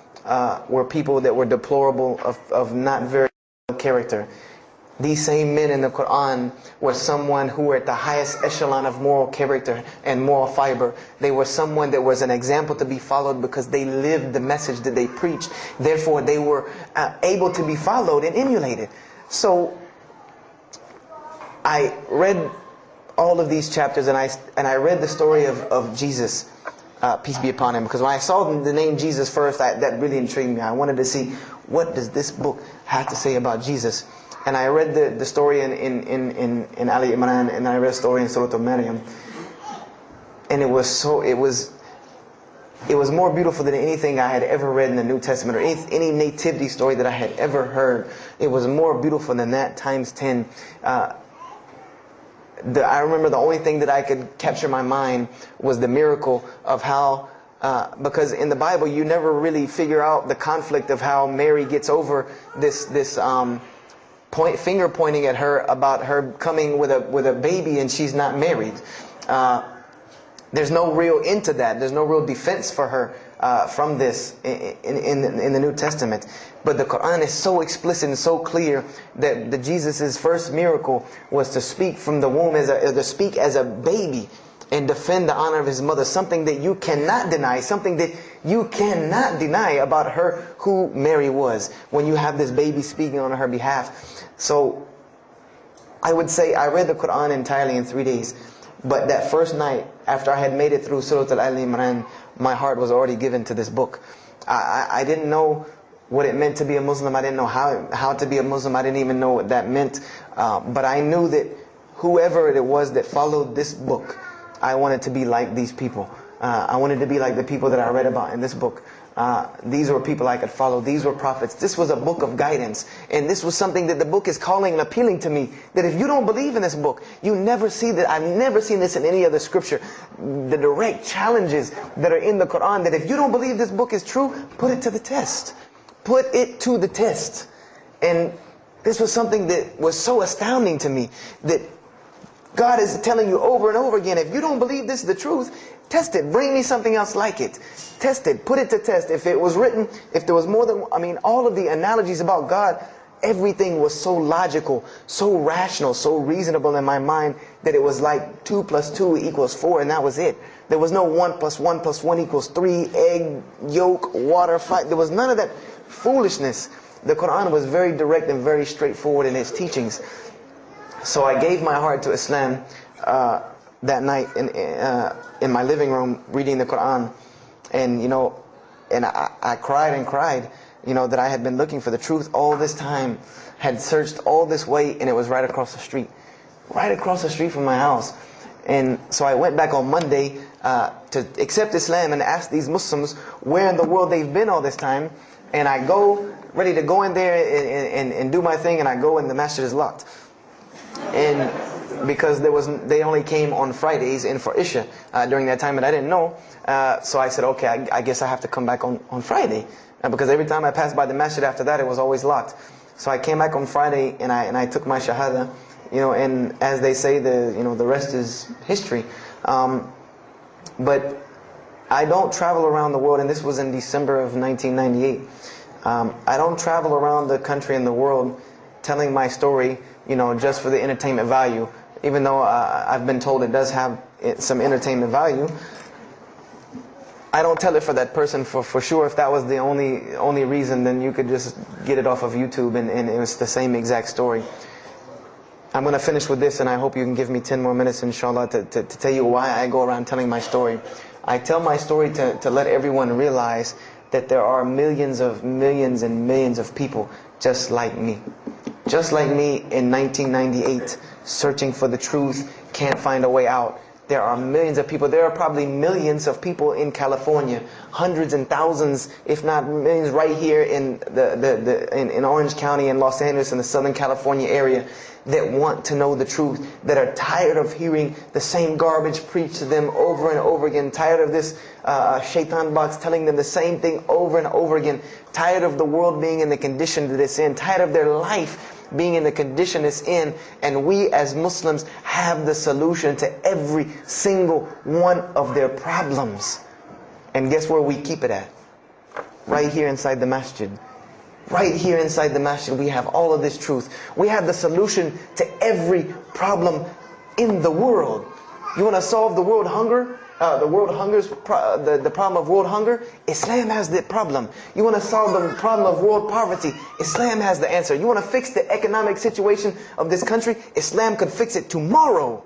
were people that were deplorable, of not very good character. These same men in the Quran were someone who were at the highest echelon of moral character and moral fiber. They were someone that was an example to be followed because they lived the message that they preached. Therefore, they were able to be followed and emulated. So, I read all of these chapters and I read the story of Jesus, peace be upon him. Because when I saw the name Jesus first, that really intrigued me. I wanted to see, what does this book have to say about Jesus? And I read the story in Ali Imran, and I read a story in Surah Al-Maryam. And it was more beautiful than anything I had ever read in the New Testament, or any nativity story that I had ever heard. It was more beautiful than that, times 10. I remember the only thing that I could capture my mind was the miracle of how, because in the Bible you never really figure out the conflict of how Mary gets over this finger pointing at her about her coming with a baby and she's not married. There's no real end to that. There's no real defense for her from this in the New Testament. But the Quran is so explicit and so clear that Jesus' first miracle was to speak from the womb to speak as a baby and defend the honor of his mother. Something that you cannot deny. Something that you cannot deny about her, who Mary was, when you have this baby speaking on her behalf. So I would say I read the Quran entirely in 3 days. But that first night, after I had made it through Surah Al-Imran, my heart was already given to this book. I didn't know what it meant to be a Muslim. I didn't know how to be a Muslim. I didn't even know what that meant. But I knew that whoever it was that followed this book, I wanted to be like these people. I wanted to be like the people that I read about in this book. These were people I could follow. These were prophets. This was a book of guidance. And this was something that the book is calling and appealing to me. That if you don't believe in this book, you never see that. I've never seen this in any other scripture. The direct challenges that are in the Quran, that if you don't believe this book is true, put it to the test. Put it to the test. And this was something that was so astounding to me, that God is telling you over and over again, if you don't believe this is the truth, test it. Bring me something else like it. Test it. Put it to test. If it was written, if there was more than, all of the analogies about God, everything was so logical, so rational, so reasonable in my mind that it was like 2 + 2 = 4, and that was it. There was no 1 + 1 + 1 = 3, egg, yolk, water, fire. There was none of that foolishness. The Quran was very direct and very straightforward in its teachings. So I gave my heart to Islam that night in my living room, reading the Quran, and I cried and cried, that I had been looking for the truth all this time, had searched all this way, and it was right across the street from my house. And so I went back on Monday to accept Islam and ask these Muslims where in the world they've been all this time, and I go ready to go in there and do my thing, and I go and the masjid is locked. And because they only came on Fridays in for Isha during that time, and I didn't know. So I said, okay, I guess I have to come back on Friday, because every time I passed by the masjid after that, it was always locked. So I came back on Friday and I took my shahada, and as they say, the rest is history. But I don't travel around the world, and this was in December of 1998. I don't travel around the country and the world telling my story, just for the entertainment value. Even though I've been told it does have some entertainment value, I don't tell it for that person for sure. If that was the only reason, then you could just get it off of YouTube and it was the same exact story. I'm going to finish with this, and I hope you can give me 10 more minutes, inshallah, to tell you why I go around telling my story. I tell my story to let everyone realize that there are millions and millions of people just like me. Just like me in 1998, searching for the truth, can't find a way out. There are millions of people. There are probably millions of people in California, hundreds and thousands, if not millions, right here in in Orange County and Los Angeles in the Southern California area, that want to know the truth, that are tired of hearing the same garbage preached to them over and over again, tired of this shaitan box telling them the same thing over and over again, tired of the world being in the condition that it's in, tired of their life being in the condition it's in. And we as Muslims have the solution to every single one of their problems. And guess where we keep it at? Right here inside the masjid. Right here inside the masjid, we have all of this truth. We have the solution to every problem in the world. You want to solve the world hunger? The problem of world hunger? Islam has the problem. You want to solve the problem of world poverty? Islam has the answer. You want to fix the economic situation of this country? Islam could fix it tomorrow.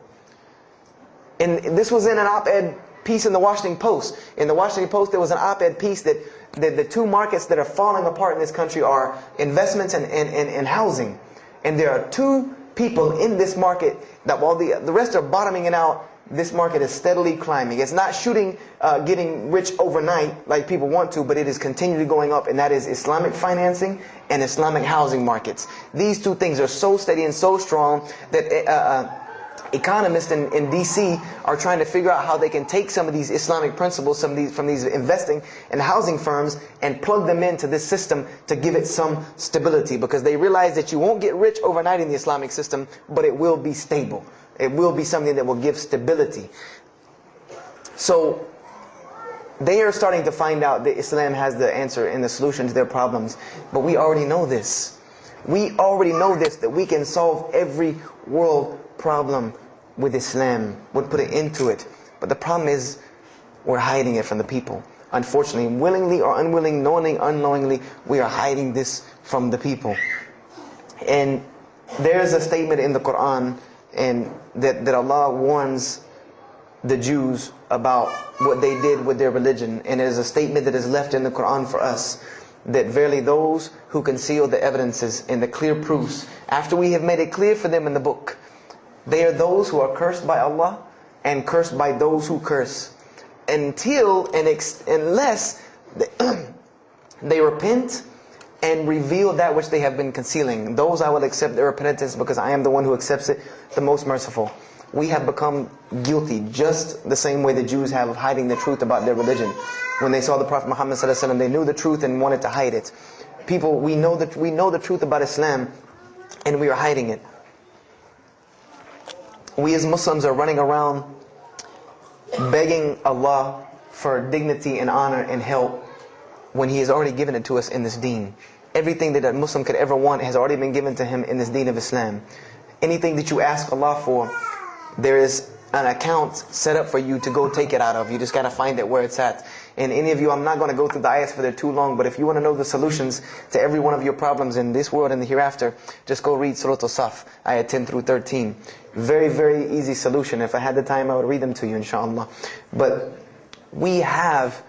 And this was in an op-ed piece in the Washington Post. In the Washington Post, there was an op-ed piece that the two markets that are falling apart in this country are investments and housing. And there are two people in this market that while the rest are bottoming it out, this market is steadily climbing. It's not getting rich overnight like people want to, but it is continually going up, and that is Islamic financing and Islamic housing markets. These two things are so steady and so strong that economists in DC are trying to figure out how they can take some of these Islamic principles, from these investing and housing firms, and plug them into this system to give it some stability, because they realize that you won't get rich overnight in the Islamic system, but it will be stable. It will be something that will give stability. So they are starting to find out that Islam has the answer and the solution to their problems. But we already know this. We already know this, that we can solve every world problem with Islam, would put it into it. But the problem is, we're hiding it from the people. Unfortunately, willingly or unwilling, knowingly, unknowingly, we are hiding this from the people. And there's a statement in the Quran and that Allah warns the Jews about what they did with their religion. And it is a statement that is left in the Quran for us, that verily those who conceal the evidences and the clear proofs, after we have made it clear for them in the book, they are those who are cursed by Allah and cursed by those who curse, unless they repent and reveal that which they have been concealing. Those I will accept their repentance, because I am the one who accepts it, the most merciful. We have become guilty just the same way the Jews have of hiding the truth about their religion. When they saw the Prophet Muhammad ﷺ, they knew the truth and wanted to hide it. People, we know the truth about Islam, and we are hiding it. We as Muslims are running around begging Allah for dignity and honor and help, when He has already given it to us in this deen. Everything that a Muslim could ever want has already been given to him in this deen of Islam. Anything that you ask Allah for, there is an account set up for you to go take it out of. You just got to find it where it's at. And any of you, I'm not going to go through the ayahs for they're too long, but if you want to know the solutions to every one of your problems in this world and the hereafter, just go read Surah Al-Saf, ayah 10 through 13. Very, very easy solution. If I had the time, I would read them to you, inshallah. But we have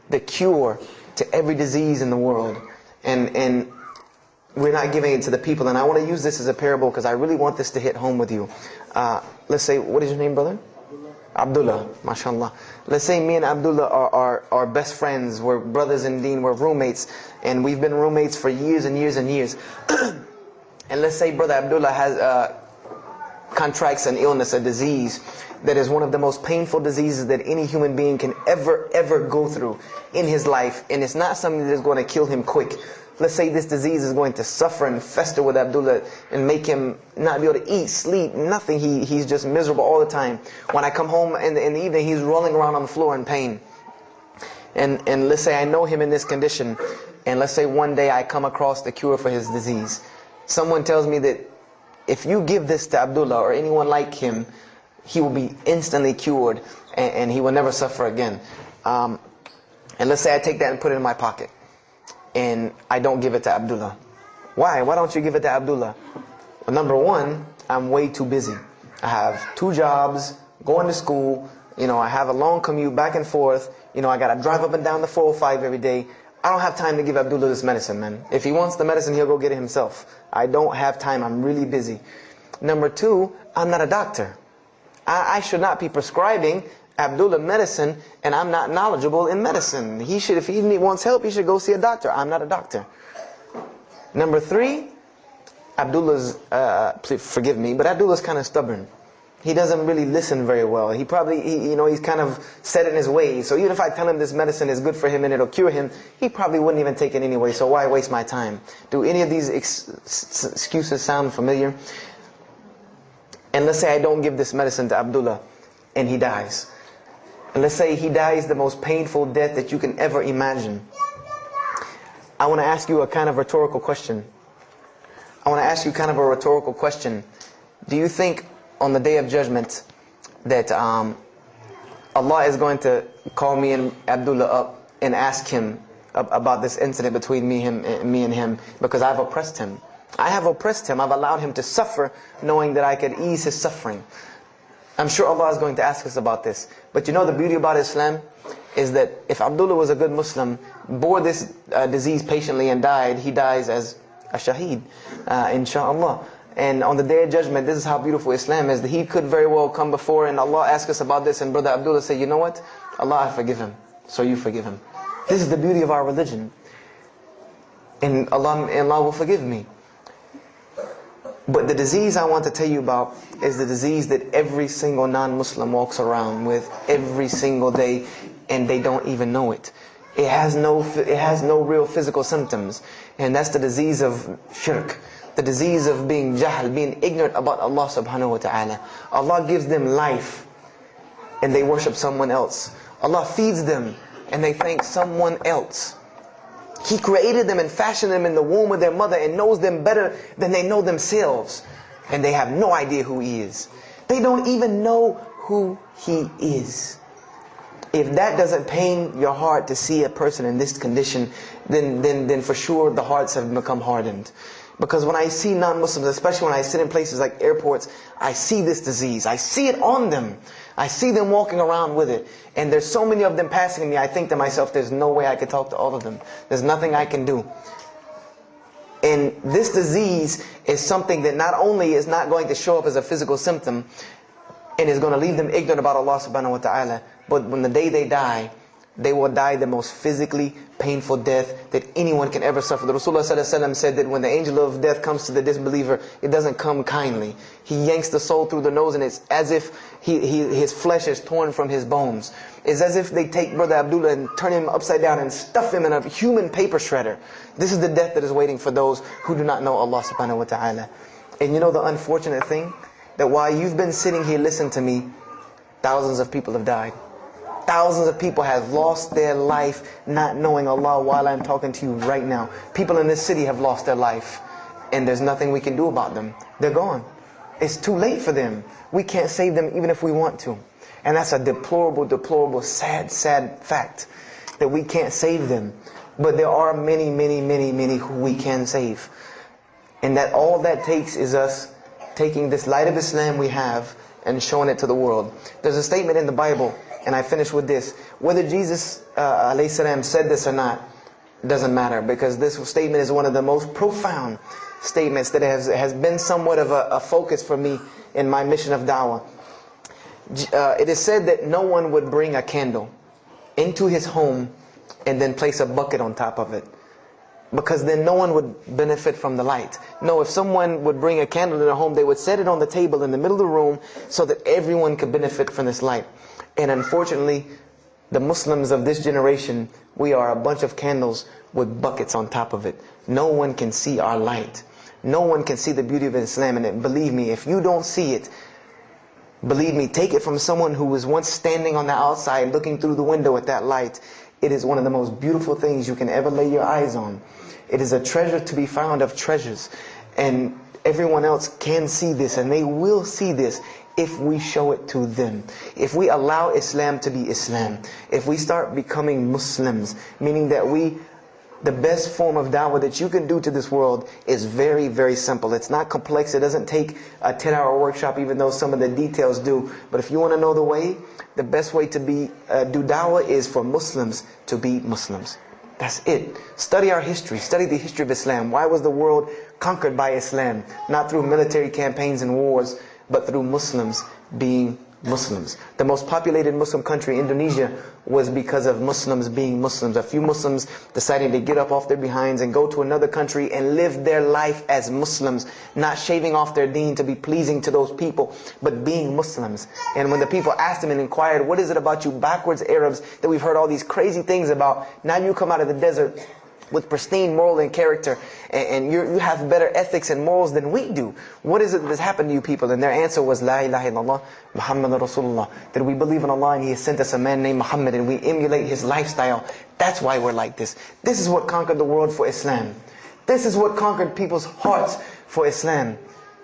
the cure to every disease in the world, and we're not giving it to the people. And I want to use this as a parable, because I really want this to hit home with you. Let's say, what is your name, brother? Abdullah, mashallah. Let's say me and Abdullah are best friends, we're brothers in deen, we're roommates, and we've been roommates for years and years and years. And let's say brother Abdullah has contracts an illness, a disease that is one of the most painful diseases that any human being can ever go through in his life, and it's not something that is going to kill him quick. Let's say this disease is going to suffer and fester with Abdullah and make him not be able to eat, sleep, nothing. He's just miserable all the time. When I come home in the evening, he's rolling around on the floor in pain. And let's say I know him in this condition, and let's say one day I come across the cure for his disease. Someone tells me that if you give this to Abdullah or anyone like him, he will be instantly cured and he will never suffer again. And let's say I take that and put it in my pocket, and I don't give it to Abdullah. Why? Why don't you give it to Abdullah? Well, number one, I'm way too busy. I have 2 jobs, going to school, I have a long commute back and forth, I got to drive up and down the 405 every day. I don't have time to give Abdullah this medicine, man. If he wants the medicine, he'll go get it himself. I don't have time, I'm really busy. Number 2, I'm not a doctor. I should not be prescribing Abdullah medicine, and I'm not knowledgeable in medicine. If he wants help, he should go see a doctor. I'm not a doctor. Number 3, Abdullah's, please forgive me, but Abdullah's kind of stubborn. He doesn't really listen very well. He's kind of set in his ways. So even if I tell him this medicine is good for him and it'll cure him, he probably wouldn't even take it anyway. So why waste my time? Do any of these excuses sound familiar? And let's say I don't give this medicine to Abdullah and he dies. And let's say he dies the most painful death that you can ever imagine. I want to ask you a kind of rhetorical question. I want to ask you kind of a rhetorical question. Do you think on the Day of Judgment that Allah is going to call me and Abdullah up and ask him about this incident between me and him because I've oppressed him? I have oppressed him. I've allowed him to suffer knowing that I could ease his suffering. I'm sure Allah is going to ask us about this. But you know the beauty about Islam is that if Abdullah was a good Muslim, bore this disease patiently and died, he dies as a shaheed, inshaAllah. And on the Day of Judgment, this is how beautiful Islam is, that he could very well come before and Allah ask us about this, and Brother Abdullah say, you know what? Allah, I forgive him. So you forgive him. This is the beauty of our religion. And Allah will forgive me. But the disease I want to tell you about is the disease that every single non-Muslim walks around with every single day, and they don't even know it. It has no real physical symptoms, and that's the disease of shirk, the disease of being jahl, being ignorant about Allah subhanahu wa ta'ala. Allah gives them life, and they worship someone else. Allah feeds them, and they thank someone else. He created them and fashioned them in the womb of their mother and knows them better than they know themselves. And they have no idea who He is. They don't even know who He is. If that doesn't pain your heart to see a person in this condition, then for sure the hearts have become hardened. Because when I see non-Muslims, especially when I sit in places like airports, I see this disease. I see it on them. I see them walking around with it. And there's so many of them passing me, I think to myself, there's no way I could talk to all of them. There's nothing I can do. And this disease is something that not only is not going to show up as a physical symptom, and is going to leave them ignorant about Allah subhanahu wa ta'ala, but when the day they die, they will die the most physically painful death that anyone can ever suffer. The Rasulullah ﷺ said that when the angel of death comes to the disbeliever, it doesn't come kindly. He yanks the soul through the nose, and it's as if his flesh is torn from his bones. It's as if they take Brother Abdullah and turn him upside down and stuff him in a human paper shredder. This is the death that is waiting for those who do not know Allah subhanahu wa ta'ala. And you know the unfortunate thing? That while you've been sitting here listening to me, thousands of people have died. Thousands of people have lost their life not knowing Allah while I'm talking to you right now. People in this city have lost their life, and there's nothing we can do about them. They're gone. It's too late for them. We can't save them even if we want to. And that's a deplorable, deplorable, sad, sad fact that we can't save them. But there are many, many, many, many who we can save. And that all that takes is us taking this light of Islam we have and showing it to the world. There's a statement in the Bible, and I finish with this. Whether Jesus alayhi salam said this or not doesn't matter, because this statement is one of the most profound statements that has been somewhat of a focus for me in my mission of da'wah. It is said that no one would bring a candle into his home and then place a bucket on top of it, because then no one would benefit from the light. No, if someone would bring a candle in their home, they would set it on the table in the middle of the room so that everyone could benefit from this light. And unfortunately, the Muslims of this generation, we are a bunch of candles with buckets on top of it. No one can see our light. No one can see the beauty of Islam. And believe me, if you don't see it, believe me, take it from someone who was once standing on the outside looking through the window at that light. It is one of the most beautiful things you can ever lay your eyes on. It is a treasure to be found of treasures. And everyone else can see this, and they will see this if we show it to them. If we allow Islam to be Islam. If we start becoming Muslims, meaning that the best form of da'wah that you can do to this world is very, very simple. It's not complex. It doesn't take a 10-hour workshop, even though some of the details do. But if you want to know the way, the best way to do da'wah is for Muslims to be Muslims. That's it. Study our history. Study the history of Islam. Why was the world conquered by Islam? Not through military campaigns and wars, but through Muslims being Muslims. The most populated Muslim country, Indonesia, was because of Muslims being Muslims. A few Muslims deciding to get up off their behinds and go to another country and live their life as Muslims, not shaving off their deen to be pleasing to those people, but being Muslims. And when the people asked them and inquired, what is it about you backwards Arabs that we've heard all these crazy things about? Now you come out of the desert with pristine moral and character, and you have better ethics and morals than we do. What is it that's happened to you people? And their answer was, La ilaha illallah, Muhammad Rasulullah. That we believe in Allah and He has sent us a man named Muhammad, and we emulate his lifestyle. That's why we're like this. This is what conquered the world for Islam. This is what conquered people's hearts for Islam.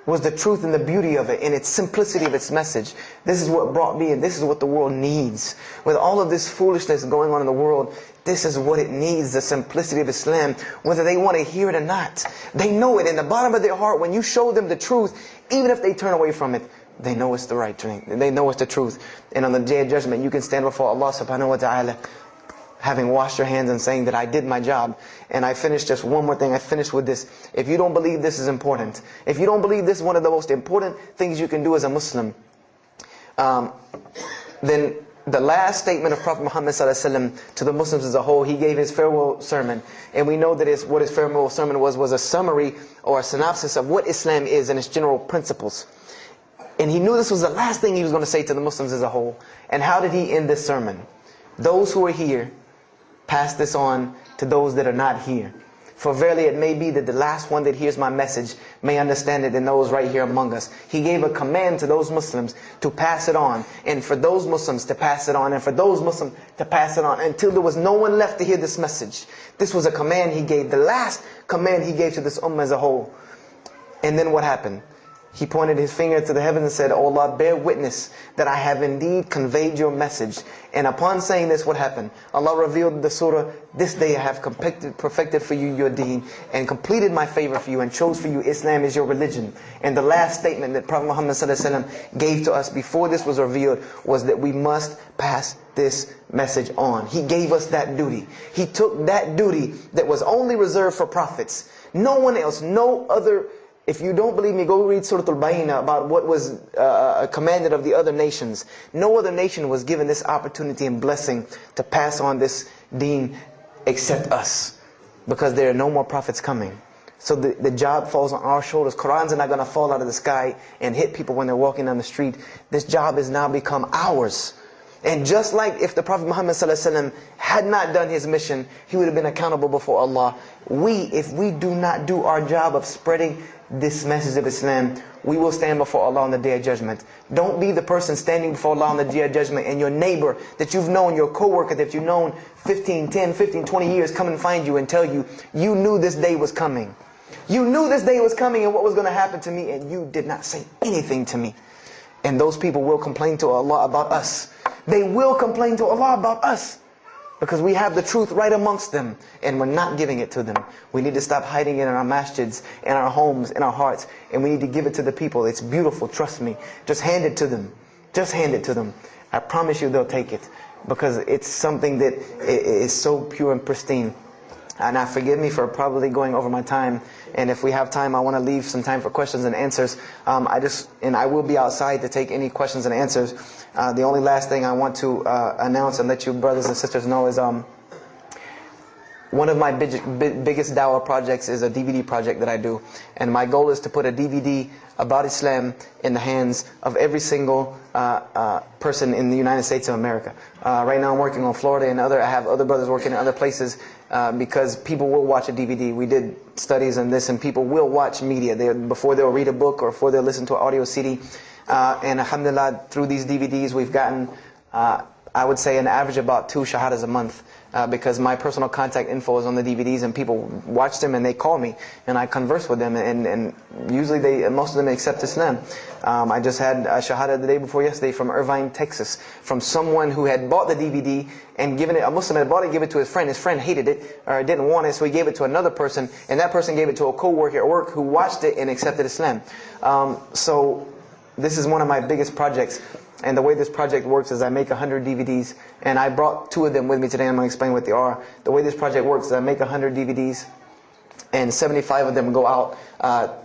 Was the truth and the beauty of it and its simplicity of its message. This is what brought me, and this is what the world needs. With all of this foolishness going on in the world, this is what it needs, the simplicity of Islam, whether they want to hear it or not. They know it in the bottom of their heart. When you show them the truth, even if they turn away from it, they know it's the right thing. They know it's the truth. And on the Day of Judgment, you can stand before Allah subhanahu wa ta'ala, having washed your hands and saying that I did my job. And I finished just one more thing. I finished with this. If you don't believe this is important, if you don't believe this is one of the most important things you can do as a Muslim, then the last statement of Prophet Muhammad ﷺ to the Muslims as a whole, he gave his farewell sermon. And we know that what his farewell sermon was a summary or a synopsis of what Islam is and its general principles. And he knew this was the last thing he was going to say to the Muslims as a whole. And how did he end this sermon? Those who are here, pass this on to those that are not here. For verily it may be that the last one that hears my message may understand it, and those right here among us. He gave a command to those Muslims to pass it on, and for those Muslims to pass it on, and for those Muslims to pass it on, until there was no one left to hear this message. This was a command he gave, the last command he gave to this ummah as a whole. And then what happened? He pointed his finger to the heavens and said, "O Allah, bear witness that I have indeed conveyed your message." And upon saying this, what happened? Allah revealed the surah, "This day I have perfected for you your deen, and completed my favor for you, and chose for you Islam as your religion." And the last statement that Prophet Muhammad ﷺ gave to us before this was revealed was that we must pass this message on. He gave us that duty. He took that duty that was only reserved for prophets. No one else, no other. If you don't believe me, go read Surah Al-Bayna about what was commanded of the other nations. No other nation was given this opportunity and blessing to pass on this deen except us. Because there are no more prophets coming. So the job falls on our shoulders. Qurans are not going to fall out of the sky and hit people when they're walking down the street. This job has now become ours. And just like if the Prophet Muhammad ﷺ had not done his mission, he would have been accountable before Allah. If we do not do our job of spreading this message of Islam, we will stand before Allah on the Day of Judgment. Don't be the person standing before Allah on the Day of Judgment and your neighbor that you've known, your co-worker that you've known 10, 15, 20 years come and find you and tell you, you knew this day was coming. You knew this day was coming and what was going to happen to me, and you did not say anything to me. And those people will complain to Allah about us. They will complain to Allah about us. Because we have the truth right amongst them, and we're not giving it to them. We need to stop hiding it in our masjids, in our homes, in our hearts, and we need to give it to the people. It's beautiful, trust me. Just hand it to them. Just hand it to them. I promise you they'll take it, because it's something that is so pure and pristine. And now forgive me for probably going over my time, and if we have time, I want to leave some time for questions and answers. I will be outside to take any questions and answers. The only last thing I want to announce and let you brothers and sisters know is one of my biggest dawah projects is a DVD project that I do. And my goal is to put a DVD about Islam in the hands of every single person in the United States of America. Right now I'm working on Florida and I have other brothers working in other places because people will watch a DVD. We did studies on this, and people will watch media before they'll read a book or before they'll listen to an audio CD. And alhamdulillah, through these DVDs we've gotten, I would say, an average about 2 shahadas a month. Because my personal contact info is on the DVDs, and people watch them and they call me and I converse with them, and usually most of them accept Islam. I just had a shahada the day before yesterday from Irvine, Texas, from someone who had bought the DVD and given it, a Muslim had bought it, gave it to his friend. His friend hated it or didn't want it, so he gave it to another person, and that person gave it to a co-worker at work who watched it and accepted Islam. So this is one of my biggest projects. And the way this project works is I make 100 DVDs, and I brought 2 of them with me today, and I'm going to explain what they are. The way this project works is I make 100 DVDs, and 75 of them go out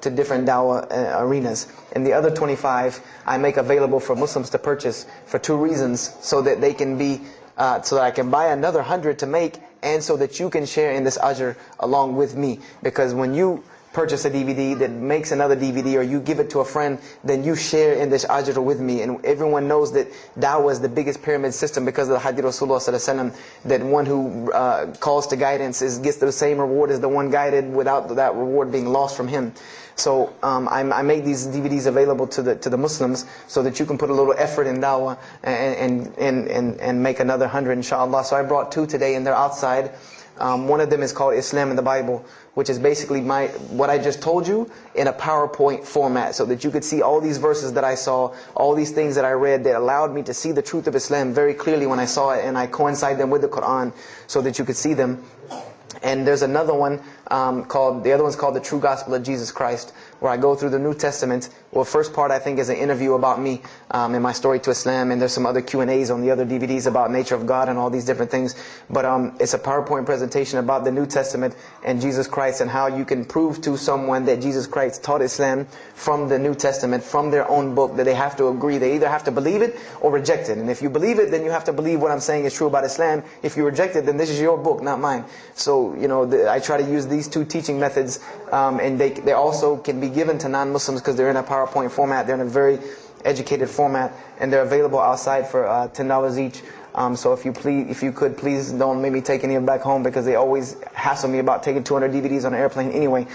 to different dawah arenas. And the other 25 I make available for Muslims to purchase for 2 reasons: so that they can be, so that I can buy another 100 to make, and so that you can share in this ajr along with me. Because when you purchase a DVD that makes another DVD, or you give it to a friend, then you share in this ajr with me. And everyone knows that da'wah is the biggest pyramid system because of the hadith Rasulullah sallallahu alaihi wasallam, that one who calls to guidance gets the same reward as the one guided, without that reward being lost from him. So I made these DVDs available to the Muslims so that you can put a little effort in da'wah and make another 100 inshallah. So I brought 2 today, and they're outside. One of them is called Islam in the Bible, which is basically what I just told you in a PowerPoint format, so that you could see all these verses that I saw, all these things that I read that allowed me to see the truth of Islam very clearly when I saw it, and I coincide them with the Quran so that you could see them. And there's another one the other one's called The True Gospel of Jesus Christ, where I go through the New Testament. Well, first part I think is an interview about me and my story to Islam, and there's some other Q&As on the other DVDs about nature of God and all these different things. But it's a PowerPoint presentation about the New Testament and Jesus Christ, and how you can prove to someone that Jesus Christ taught Islam from the New Testament, from their own book, that they have to agree. They either have to believe it or reject it. And if you believe it, then you have to believe what I'm saying is true about Islam. If you reject it, then this is your book, not mine. So, I try to use these 2 teaching methods, and they also can be given to non-Muslims because they're in a PowerPoint format. They're in a very educated format, and they're available outside for $10 each. So if you could, please don't make me take any of them back home, because they always hassle me about taking 200 DVDs on an airplane anyway.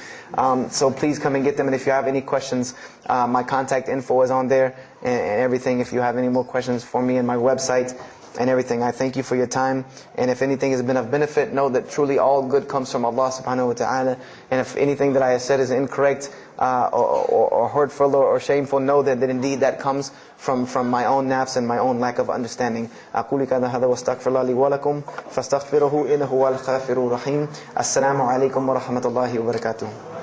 So please come and get them. And if you have any questions, my contact info is on there and everything. If you have any more questions for me, and my website and everything. I thank you for your time. And if anything has been of benefit, know that truly all good comes from Allah subhanahu wa ta'ala. And if anything that I have said is incorrect or hurtful or shameful, know that indeed that comes from my own nafs and my own lack of understanding. أقول كذا هذا واستغفر الله لي ولكم فاستغفروه إنه هو الغفور الرحيم. السلام عليكم ورحمة الله وبركاته.